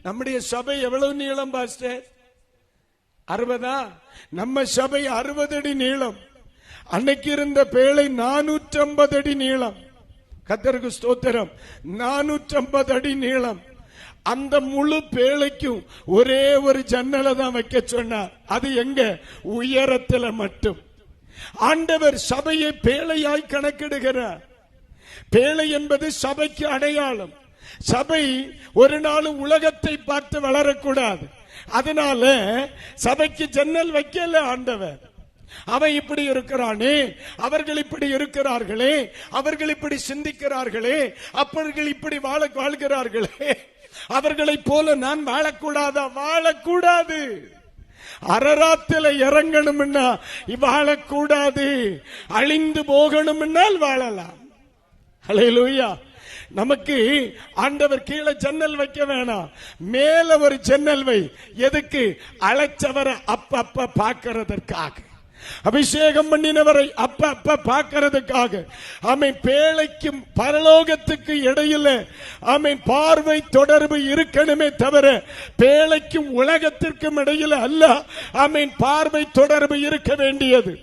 நம்முடைய சபை எவ்வளவு நீளம் பாஸ்டர்? 60. நம்ம சபை 60 அடி நீளம். அன்னைக்கு இருந்த பேழை 450 அடி நீளம். கர்த்தருக்கு ஸ்தோத்திரம். 450 அடி நீளம். அந்த முழு பேழைக்கும் ஒரே ஒரு ஜன்னலை தான் வைக்க சொன்னார். அது எங்க? உயரத்தில் மட்டும். ஆண்டவர் சபையை பேழையாய் கணக்கிடுகிறார். பேழை என்பது சபைக்கு அடையாளம். சபை ஒரு நாள் உலகத்தை பார்த்து வளரக்கூடாது. அதனால சபைக்கு ஜன்னல் வைக்கல ஆண்டவர். அவன் இப்படி இருக்கிறானே, அவர்கள் இப்படி இருக்கிறார்களே, அவர்கள் இப்படி சிந்திக்கிறார்களே, அவர்கள் இப்படி வாழ்கிறார்களே, அவர்களைப் போல நான் வாழக்கூடாதா? வாழக்கூடாது. அரராத்தில் இறங்கணும்னா வாழக்கூடாது. அழிந்து போகணும்னால் வாழலாம். ஹல்லேலூயா. நமக்கு ஆண்டவர் கீழே ஜன்னல் வைக்க வேணாம், மேல ஒரு ஜன்னல் வை. எதுக்கு? அழைச்சவரை அப்ப பார்க்கிறதற்காக, அபிஷேகம் பண்ணினவரை அப்ப பார்க்கிறதுக்காக. ஆமென். பேழைக்கும் பரலோகத்துக்கு இடையில ஆமென் பார்வை தொடர்பு இருக்கணுமே தவிர பேழைக்கும் உலகத்திற்கும் இடையில அல்ல. ஆமென். பார்வை தொடர்பு இருக்க வேண்டியது.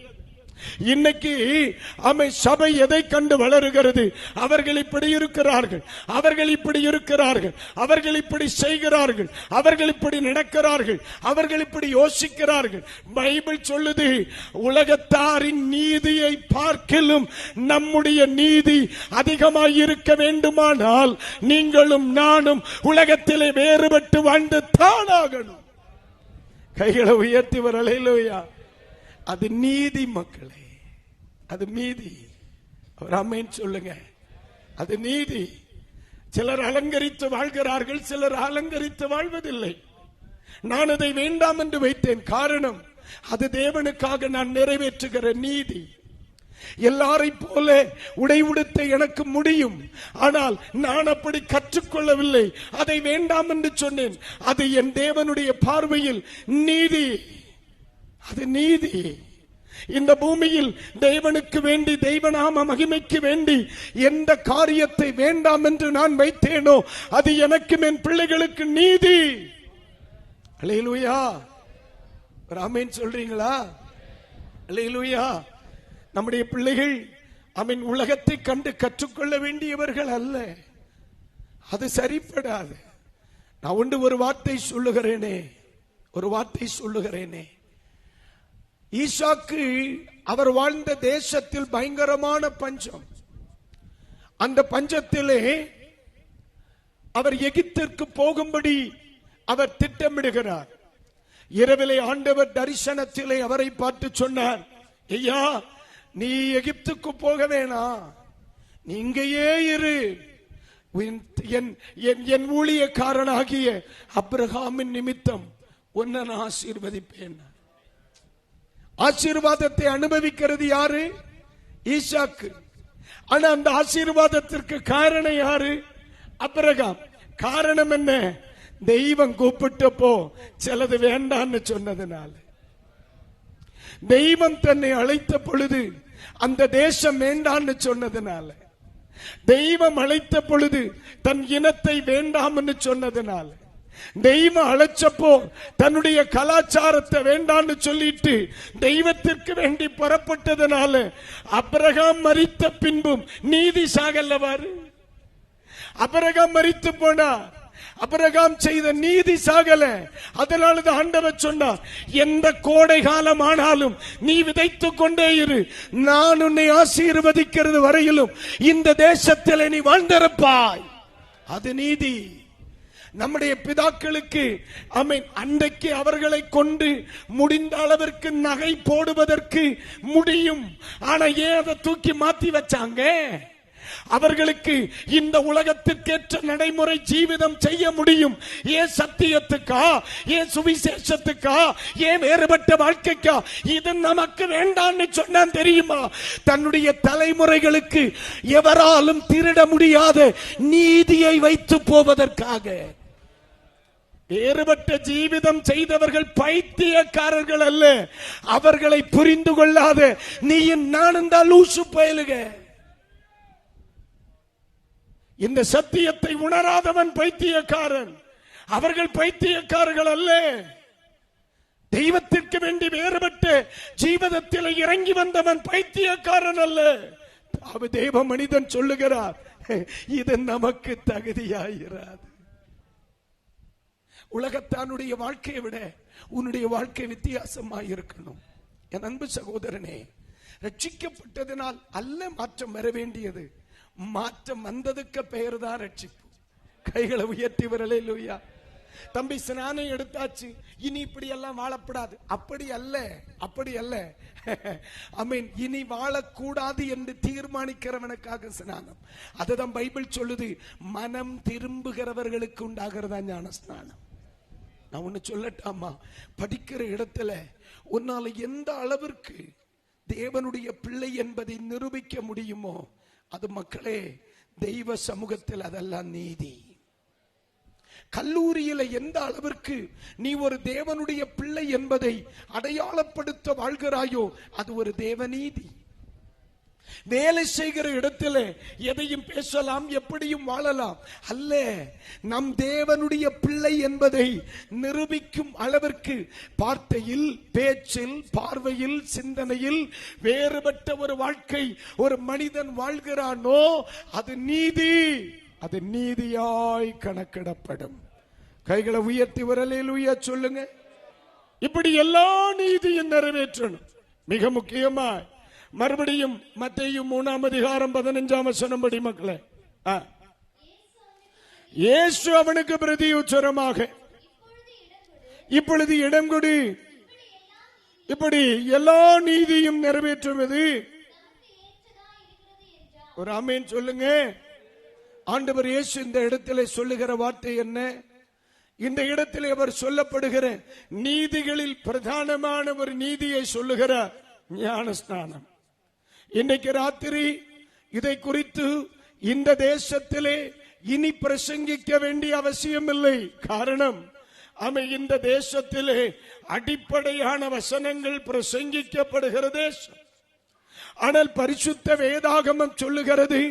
இன்னைக்கு சபை எதை கண்டு வளருகிறது? அவர்கள் இப்படி இருக்கிறார்கள், அவர்கள் இப்படி இருக்கிறார்கள், அவர்கள் இப்படி செய்கிறார்கள், அவர்கள் இப்படி நடக்கிறார்கள், அவர்கள் இப்படி யோசிக்கிறார்கள். பைபிள் சொல்லுது, உலகத்தாரின் நீதியை பார்க்கிலும் நம்முடைய நீதி அதிகமாய் இருக்க வேண்டுமானால் நீங்களும் நானும் உலகத்திலே வேறுபட்டு வாழ்ந்து தானாகணும். கைகளை உயர்த்தி வர அல்லேலூயா. அது நீதி மக்களே, அது நீதி. அவர் ஆமென் சொல்லுங்க. அது நீதி. சிலர் அலங்கரித்து வாழ்கிறார்கள், சிலர் அலங்கரித்து வாழ்வதில்லை. நான் அதை வேண்டாம் என்று வைத்தேன். காரணம், அது தேவனுக்காக நான் நிறைவேற்றுகிற நீதி. எல்லாரை போல உடை உடுத்த எனக்கு முடியும், ஆனால் நான் அப்படி கற்றுக்கொள்ளவில்லை. அதை வேண்டாம் என்று சொன்னேன். அது என் தேவனுடைய பார்வையில் நீதி. அது நீதி. இந்த பூமியில் தேவனுக்கு வேண்டி, தெய்வநாம மகிமைக்கு வேண்டி எந்த காரியத்தை வேண்டாம் என்று நான் வைத்தேனோ அது எனக்கு, என் பிள்ளைகளுக்கு நீதி. அல்லேலூயா. ஆமென் சொல்றீங்களா? அல்லேலூயா. நம்முடைய பிள்ளைகள் ஆமென் உலகத்தை கண்டு கற்றுக்கொள்ள வேண்டியவர்கள் அல்ல. அது சரிப்படாது. நான் ஒரு வார்த்தை சொல்லுகிறேனே, ஒரு வார்த்தை சொல்லுகிறேனே. ஈசாக்கு அவர் வாழ்ந்த தேசத்தில் பயங்கரமான பஞ்சம். அந்த பஞ்சத்திலே அவர் எகிப்திற்கு போகும்படி அவர் திட்டமிடுகிறார். இரவிலே ஆண்டவர் தரிசனத்திலே அவரை பார்த்து சொன்னார், ஐயா, நீ எகிப்துக்கு போக வேணாம், நீ இங்கேயே இரு. என் ஊழியக்காரனாகிய அப்ரஹாமின் நிமித்தம் உன்னை நான் ஆசீர்வதிப்பேன். ஆசீர்வாதத்தை அனுபவிக்கிறது யாரு? ஈசாக்கு. ஆனா அந்த ஆசீர்வாதத்திற்கு காரணம் யாரு? அப்ரகாம். காரணம் என்ன? தெய்வம் கூப்பிட்டப்போ சிலது வேண்டான்னு சொன்னதுனால. தெய்வம் தன்னை அழைத்த பொழுது அந்த தேசம் வேண்டான்னு சொன்னதுனால, தெய்வம் அழைத்த பொழுது தன் இனத்தை வேண்டாம்னு சொன்னதுனால, தெய்வம் அழைச்சப்போ தன்னுடைய கலாச்சாரத்தை வேண்டான்னு சொல்லிட்டு தெய்வத்திற்கு வேண்டி புறப்பட்டதனால அப்ரகாம் மரித்த பின்பும் நீதி சாகல்லவாறு. அப்ரகாம் மரித்து போனார், அப்ரகாம் செய்த நீதி சாகல. அதனாலதான் ஆண்டவர் சொன்னார், எந்த கோடை காலம் ஆனாலும் நீ விதைத்துக் கொண்டே இரு, நான் உன்னை ஆசீர்வதிக்கிறது வரையிலும் இந்த தேசத்தில் நீ வாழ்ந்திருப்பாய். அது நீதி. நம்முடைய பிதாக்களுக்கு ஆமென் அன்றைக்கு அவர்களை கொண்டு முடிந்த அளவிற்கு நகை போடுவதற்கு முடியும். ஆனா ஏன் அதை தூக்கி மாத்தி வச்சாங்க? அவர்களுக்கு இந்த உலகத்திற்கேற்ற நடைமுறை ஜீவிதம் செய்ய முடியும். ஏன் சத்தியத்துக்கா? ஏன் சுவிசேஷத்துக்கா? ஏன் வேறுபட்ட வாழ்க்கைக்கா? இது நமக்கு வேண்டான்னு சொன்னான் தெரியுமா? தன்னுடைய தலைமுறைகளுக்கு எவராலும் திருட முடியாத நீதியை வைத்து போவதற்காக. வேறுபட்ட ஜீவிதம் செய்தவர்கள் பைத்தியக்காரர்கள் அல்ல. அவர்களை புரிந்து கொள்ளாத நீயும் நானும் தான் லூசு பயலுக. இந்த சத்தியத்தை உணராதவன் பைத்தியக்காரன். அவர்கள் பைத்தியக்காரர்கள் அல்ல. தெய்வத்திற்கு வேண்டி வேறுபட்ட ஜீவிதத்தில் இறங்கி வந்தவன் பைத்தியக்காரன் அல்ல. தேவ மனிதன் சொல்லுகிறார், இது நமக்கு தகுதியாயிராது. உலகத்தானுடைய வாழ்க்கையை விட உன்னுடைய வாழ்க்கை வித்தியாசமாய் இருக்கணும். என் அன்பு சகோதரனே, ரட்சிக்கப்பட்டதினால் அல்ல மாற்றம் வர வேண்டியது. மாற்றம் வந்ததுக்கு பெயர் தான் ரட்சிப்பு. கைகளை உயர்த்தி வரலேலூயா. தம்பி ஸ்நானம் எடுத்தாச்சு, இனி இப்படி எல்லாம் வாழப்படாது. அப்படி அல்ல, அப்படி அல்ல. ஆமென். இனி வாழக்கூடாது என்று தீர்மானிக்கிறவனுக்காக ஸ்நானம். அதுதான் பைபிள் சொல்லுது, மனம் திரும்புகிறவர்களுக்கு உண்டாகிறதா ஞான ஸ்நானம். நான் ஒன்னு சொல்லட்டாமா, படிக்கிற இடத்துல உன்னால எந்த அளவிற்கு தேவனுடைய பிள்ளை என்பதை நிரூபிக்க முடியுமோ அது மக்களே தெய்வ சமூகத்தில் அதெல்லாம் நீதி. கல்லூரியில எந்த அளவிற்கு நீ ஒரு தேவனுடைய பிள்ளை என்பதை அடையாளப்படுத்த வாழ்கிறாயோ அது ஒரு தேவநீதி. வேலை செய்கிற இடத்துல எதையும் பேசலாம், எப்படியும் வாழலாம். அல்ல, நம் தேவனுடைய பிள்ளை என்பதை நிரூபிக்கும் அளவிற்கு வார்த்தையில், பேச்சில், பார்வையில், சிந்தனையில் வேறுபட்ட ஒரு வாழ்க்கை ஒரு மனிதன் வாழ்கிறானோ அது நீதி. அது நீதியாய் கணக்கிடப்படும். கைகளை உயர்த்தி வரலேலூயா சொல்லுங்க. இப்படி எல்லா நீதியும் நிறைவேற்றணும். மிக முக்கியமாய் மறுபடியும் மத்தேயு 3:15 படி மக்களே, இயேசு அவனுக்கு பிரதியுத்தரமாக, இப்பொழுது இடம் கொடு. இப்படி எல்லா நீதியும் நிறைவேற்றுவது. ஒரு ஆமென் சொல்லுங்க. ஆண்டவர் இயேசு இந்த இடத்திலே சொல்லுகிற வார்த்தை என்ன? இந்த இடத்திலே அவர் சொல்லப்படுகிற நீதிகளில் பிரதானமான ஒரு நீதியை சொல்லுகிறார், ஞானஸ்நானம். இன்றைக்கு ராத்திரி இதை குறித்து இந்த தேசத்திலே இனி பிரசங்கிக்க வேண்டிய அவசியம் இல்லை. காரணம், இந்த தேசத்திலே அடிப்படையான வசனங்கள் பிரசங்கிக்கப்படுகிற தேசம். ஆனால் பரிசுத்த வேதாகமம் சொல்லுகிறது,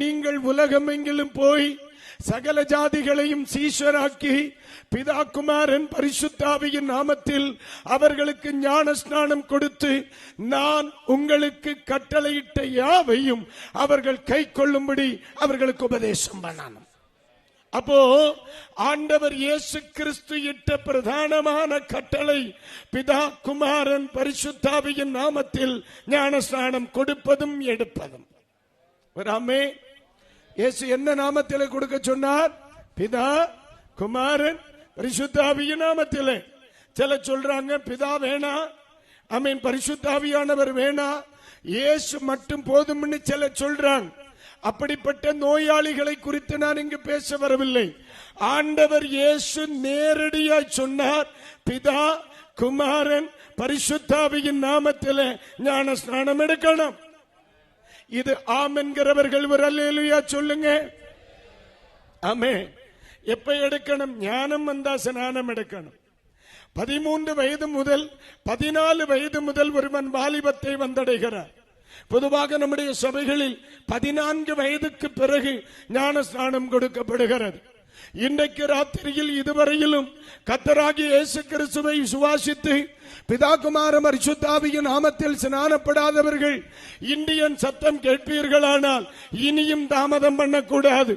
நீங்கள் உலகமெங்கிலும் போய் சகல ஜாதிகளையும் சீஷராக்கி பிதா குமாரன் பரிசுத்தாவியின் நாமத்தில் அவர்களுக்கு ஞான ஸ்நானம் கொடுத்து நான் உங்களுக்கு கட்டளையிட்ட யாவையும் அவர்கள் கை கொள்ளும்படி அவர்களுக்கு உபதேசம் பண்ணணும். அப்போ ஆண்டவர் இயேசு கிறிஸ்து இட்ட பிரதானமான கட்டளை பிதா குமாரன் பரிசுத்தாவியின் நாமத்தில் ஞான ஸ்நானம் கொடுப்பதும் எடுப்பதும். ஆமே. இயேசு என்ன நாமத்திலே கொடுக்க சொன்னார்? பிதா குமாரன் பரிசுத்தாவியின் நாமத்திலே. சில சொல்றாங்க பிதா வேணா, பரிசுத்தாவியானவர் வேணா, இயேசு மட்டும் போதும்னு சில சொல்றாங்க. அப்படிப்பட்ட நோயாளிகளை குறித்து நான் இங்கு பேச வரவில்லை. ஆண்டவர் இயேசு நேரடியாய் சொன்னார், பிதா குமாரன் பரிசுத்தாவியின் நாமத்திலே ஞான ஸ்நானம் எடுக்கணும். இது ஆம் என்கிறவர்கள் ஒரு அல்லேலூயா சொல்லுங்க. ஆமே. எப்ப எடுக்கணும்? ஞானம் வந்தா ஸ்நானம் எடுக்கணும். 13 வயது முதல் 14 வயது முதல் ஒருவன் வாலிபத்தை வந்தடைகிறார். பொதுவாக நம்முடைய சபைகளில் 14 வயதுக்கு பிறகு ஞான ஸ்நானம் கொடுக்கப்படுகிறது. இன்றைக்கு ராத்திரியில் இதுவரையிலும் கர்த்தராகிய இயேசு கிறிஸ்துவை விசுவாசித்து பிதா குமாரன் பரிசுத்தாவியின் நாமத்தில் ஸ்நானப்படாதவர்கள் இந்தியன் சத்தம் கேட்பீர்களானால் இனியும் தாமதம் பண்ணக்கூடாது.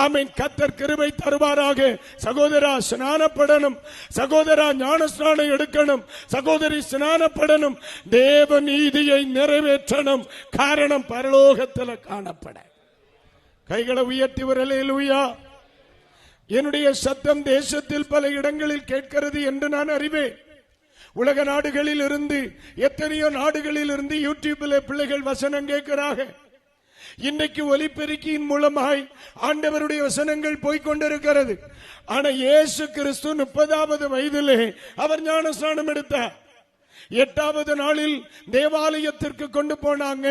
ஆமென். கர்த்தர் கிருபை தருவாராக. சகோதரா ஸ்நானப்படணும், சகோதரா ஞான ஸ்நானம் எடுக்கணும், சகோதரி ஸ்நானப்படணும், தேவ நீதியை நிறைவேற்றணும். காரணம் பரலோகத்தில் காணப்பட. கைகளை உயர்த்தி வரலேலூயா. என்னுடைய சத்தம் தேசத்தில் பல இடங்களில் கேட்கிறது என்று நான் அறிவேன். உலக நாடுகளில் இருந்து, எத்தனையோ நாடுகளில் இருந்து யூடியூபில் பிள்ளைகள் வசனம் கேட்கிறாங்க. இன்றைக்கு ஒலிபெருக்கியின் மூலமாய் ஆண்டவருடைய வசனங்கள் போய்கொண்டிருக்கிறது. ஆனா இயேசு கிறிஸ்து 30வது வயதிலே அவர் ஞானஸ்நானம் எடுத்தார். 8வது நாளில் தேவாலயத்திற்கு கொண்டு போனாங்க,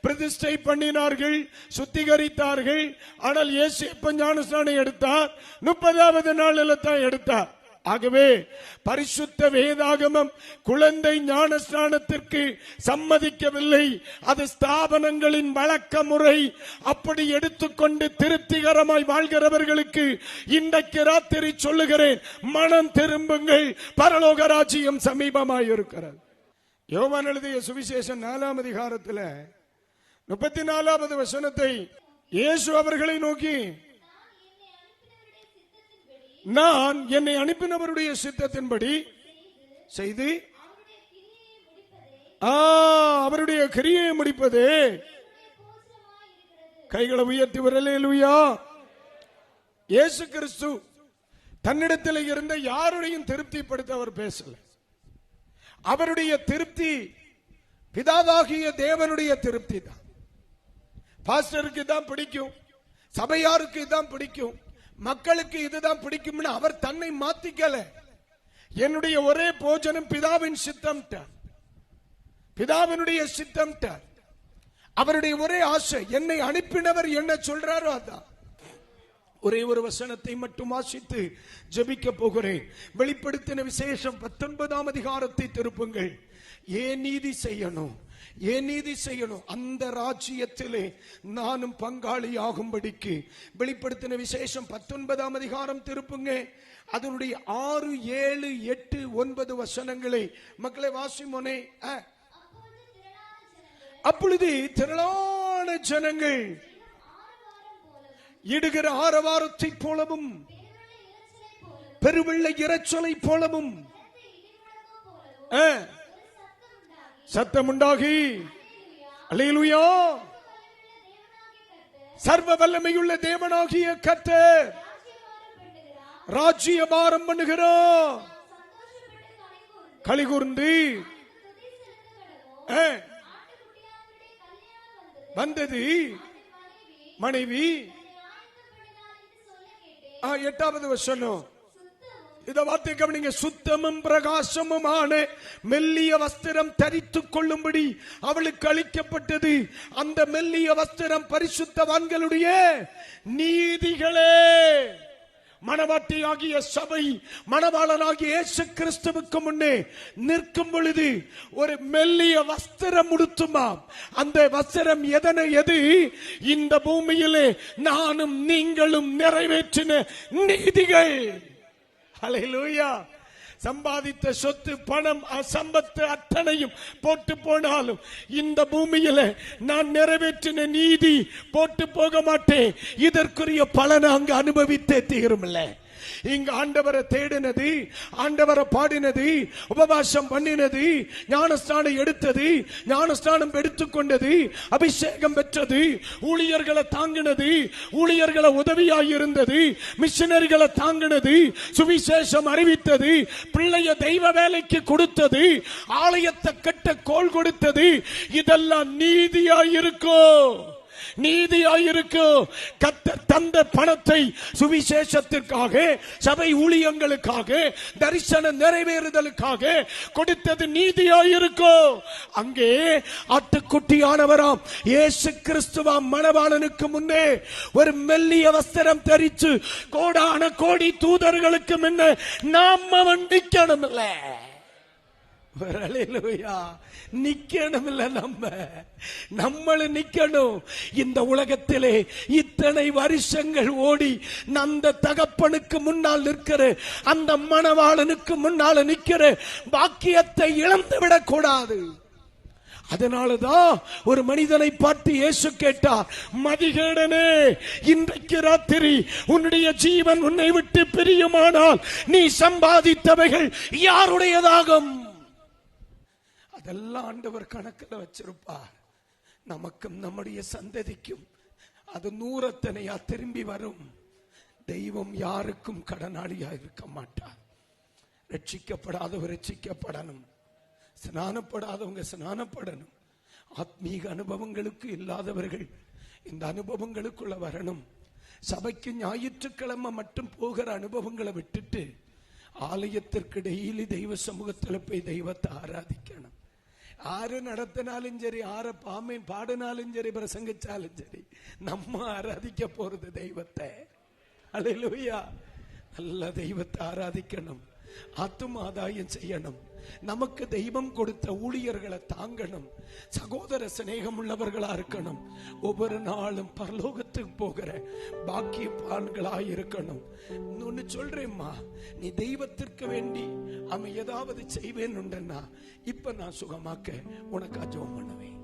பிரதிஷ்டை பண்ணினார்கள், சுத்திகரித்தார்கள். ஆனால் இயேசு எப்ப ஞானஸ்நானம் எடுத்தார்? 30வது நாளில் தான் எடுத்தார். ஆகவே பரிசுத்த வேதாகமம் குழந்தை ஞானஸ்நானத்திற்கு சம்மதிக்கவில்லை. அது ஸ்தாபனங்களின் வழக்க முறை. அப்படி எடுத்துக்கொண்டு திருப்திகரமாய் வாழ்கிறவர்களுக்கு இன்றைக்கு ராத்திரி சொல்லுகிறேன், மனம் திரும்புங்கள், பரலோக ராஜ்யம் சமீபமாய் இருக்கிறது. யோவான் எழுதிய சுவிசேஷம் 4ஆம் அதிகாரத்தில் 34வது வசனத்தை இயேசு அவர்களை நோக்கி, நான் என்னை அனுப்பினவருடைய சித்தத்தின்படி செய்து அவருடைய கிரியை முடிப்பதே. கைகளை உயர்த்தி வரலேலூயா. இயேசு கிறிஸ்து தன்னிடத்தில் இருந்த யாருடையும் திருப்திப்படுத்த அவர் பேசல. அவருடைய திருப்தி பிதாவாகிய தேவனுடைய திருப்தி தான். பாஸ்டருக்கு தான் பிடிக்கும், சபையாருக்கு தான் பிடிக்கும், மக்களுக்கு இதுதான் பிடிக்கும். அவர் தன்னை மாத்திக்கல. என்னுடைய ஒரே போஜனம் பிதாவின் சித்தம், பிதாவினுடைய சித்தம். அவருடைய ஒரே ஆசை, என்னை அனுப்பினவர் என்ன சொல்றாரோ அதான். ஒரே ஒரு வசனத்தை மட்டும் வாசித்து ஜெபிக்க போகிறேன். வெளிப்படுத்தின விசேஷம் 19ஆம் அதிகாரத்தை திருப்புங்கள். ஏன் நீதி செய்யணும், ஏன் நீதி செய்யணும், அந்த ராஜ்யத்திலே நானும் பங்காளி ஆகும்படிக்கு. வெளிப்படுத்தின விசேஷம் 19ஆம் அதிகாரம் திருப்புங்க. அதனுடைய 6, 7, 8, 9 வசனங்களை மக்களை வாசிமோனே. அப்பொழுது திரளான ஜனங்கள் இடுகிற ஆரவாரத்தை போலவும் பெருவெள்ள இரைச்சலை போலவும் சத்தம் உண்டாகி, அல்லேலூயா, சர்வ வல்லமையுள்ள தேவனாகிய கர்த்தர் ராஜ்யபாரம் பண்ணுகிறார். கலிகூர்ந்து வந்தது மனைவி. 8வது வசனம் இந்த வார்த்தை கவனிங்க. சுத்தமும் பிரகாசமுமான மெல்லிய வஸ்திரம் தரித்துக் கொள்ளும்படி அவளுக்கு அளிக்கப்பட்டது. அந்த மெல்லிய வஸ்திரம் பரிசுத்தவான்களுடைய நீதிகளே. மணவாட்டியாகிய சபை மணவாளனாகிய இயேசு கிறிஸ்துவுக்கு முன்னே நிற்கும் பொழுது ஒரு மெல்லிய வஸ்திரம் உடுத்துமாம். அந்த வஸ்திரம் எது? இந்த பூமியிலே நானும் நீங்களும் நிறைவேற்றின நீதிகள். ஹல்லேலூயா. சம்பாதித்த சொத்து, பணம், சம்பத்து அத்தனையும் போட்டு போனாலும் இந்த பூமியில நான் நிறைவேற்றின நீதி போட்டு போக மாட்டேன். இதற்குரிய பலனை அங்கு அனுபவித்தே தீருமில்ல. இங்க ஆண்டவரை தேடினது, ஆண்டவரை பாடினது, உபவாசம் பண்ணினது, ஞானஸ்தானம் எடுத்தது, ஞானஸ்தானம் எடுத்துக்கொண்டது, அபிஷேகம் பெற்றது, ஊழியர்களை தாங்கினது, ஊழியர்களை உதவியாயிருந்தது, மிஷனரிகளை தாங்கினது, சுவிசேஷம் அறிவித்தது, பிள்ளைய தெய்வ வேலைக்கு கொடுத்தது, ஆலயத்தை கட்ட கோல் கொடுத்தது, இதெல்லாம் நீதியாயிருக்கும். நீதியாயிருக்கும். கர்த்தர் தந்த பணத்தை சுவிசேஷத்திற்காக, சபை ஊழியங்களுக்காக, தரிசன நிறைவேறுதலுக்காக கொடுத்தது நீதியாயிருக்கும். அங்கே ஆட்டுக்குட்டியானவராம் இயேசு கிறிஸ்துவாம் மணவாளனுக்கு முன்னே ஒரு மெல்லிய வஸ்திரம் தரித்து கோடான கோடி தூதர்களுக்கு முன்னே நாம் அவன் நிக்கணும் இல்ல. நிக்கணும் இல்ல, நம்மளும் நிக்கணும். இந்த உலகத்திலே இத்தனை வருஷங்கள் ஓடி அந்த தகப்பனுக்கு முன்னால் நிற்கிற, அந்த மணவாளனுக்கு முன்னால் நிற்கிற பாக்கியத்தை இழந்து விடக் கூடாது. அதனாலதான் ஒரு மனிதனை பார்த்து இயேசு கேட்டார், மதிகேடனே, இன்றைக்கு ராத்திரி உன்னுடைய ஜீவன் உன்னை விட்டு பிரியுமானால் நீ சம்பாதித்தவைகள் யாருடையதாகும்? அதெல்லாம் ஆண்டவர் கணக்கில் வச்சிருப்பார். நமக்கும் நம்முடைய சந்ததிக்கும் அது நூறத்தனையா திரும்பி வரும். தெய்வம் யாருக்கும் கடனாளியா இருக்க மாட்டார். ரட்சிக்கப்படாதவர் ரட்சிக்கப்படணும், ஸ்நானப்படாதவங்க ஸ்நானப்படணும். ஆத்மீக அனுபவங்களுக்கு இல்லாதவர்கள் இந்த அனுபவங்களுக்குள்ள வரணும். சபைக்கு ஞாயிற்றுக்கிழமை மட்டும் போகிற அனுபவங்களை விட்டுட்டு ஆலயத்திற்கு டெய்லி தெய்வ சமூகத்தில் போய் தெய்வத்தை ஆராதிக்கணும். ஆறு நடத்தினாலும் சரி, ஆற பாமேன் பாடினாலும் சரி, பிரசங்கிச்சாலும் சரி, நம்ம ஆராதிக்க போறது தெய்வத்தை. அல்லேலூயா. நல்ல தெய்வத்தை ஆராதிக்கணும், ஆத்தும ஆதாயம் செய்யணும், நமக்கு தெய்வம் கொடுத்த ஊழியர்களை தாங்கணும், சகோதர சிநேகம் உள்ளவர்களா இருக்கணும், ஒவ்வொரு நாளும் பரலோகத்துக்கு போகிற பாக்கியவான்களாய் இருக்கணும். ஒன்னு சொல்றேம்மா, நீ தெய்வத்திற்கு வேண்டி அவன் ஏதாவது செய்வேன் உண்டன்னா இப்ப நான் சுகமாக்க உனக்கு ஜெபம் பண்ணுவேன்.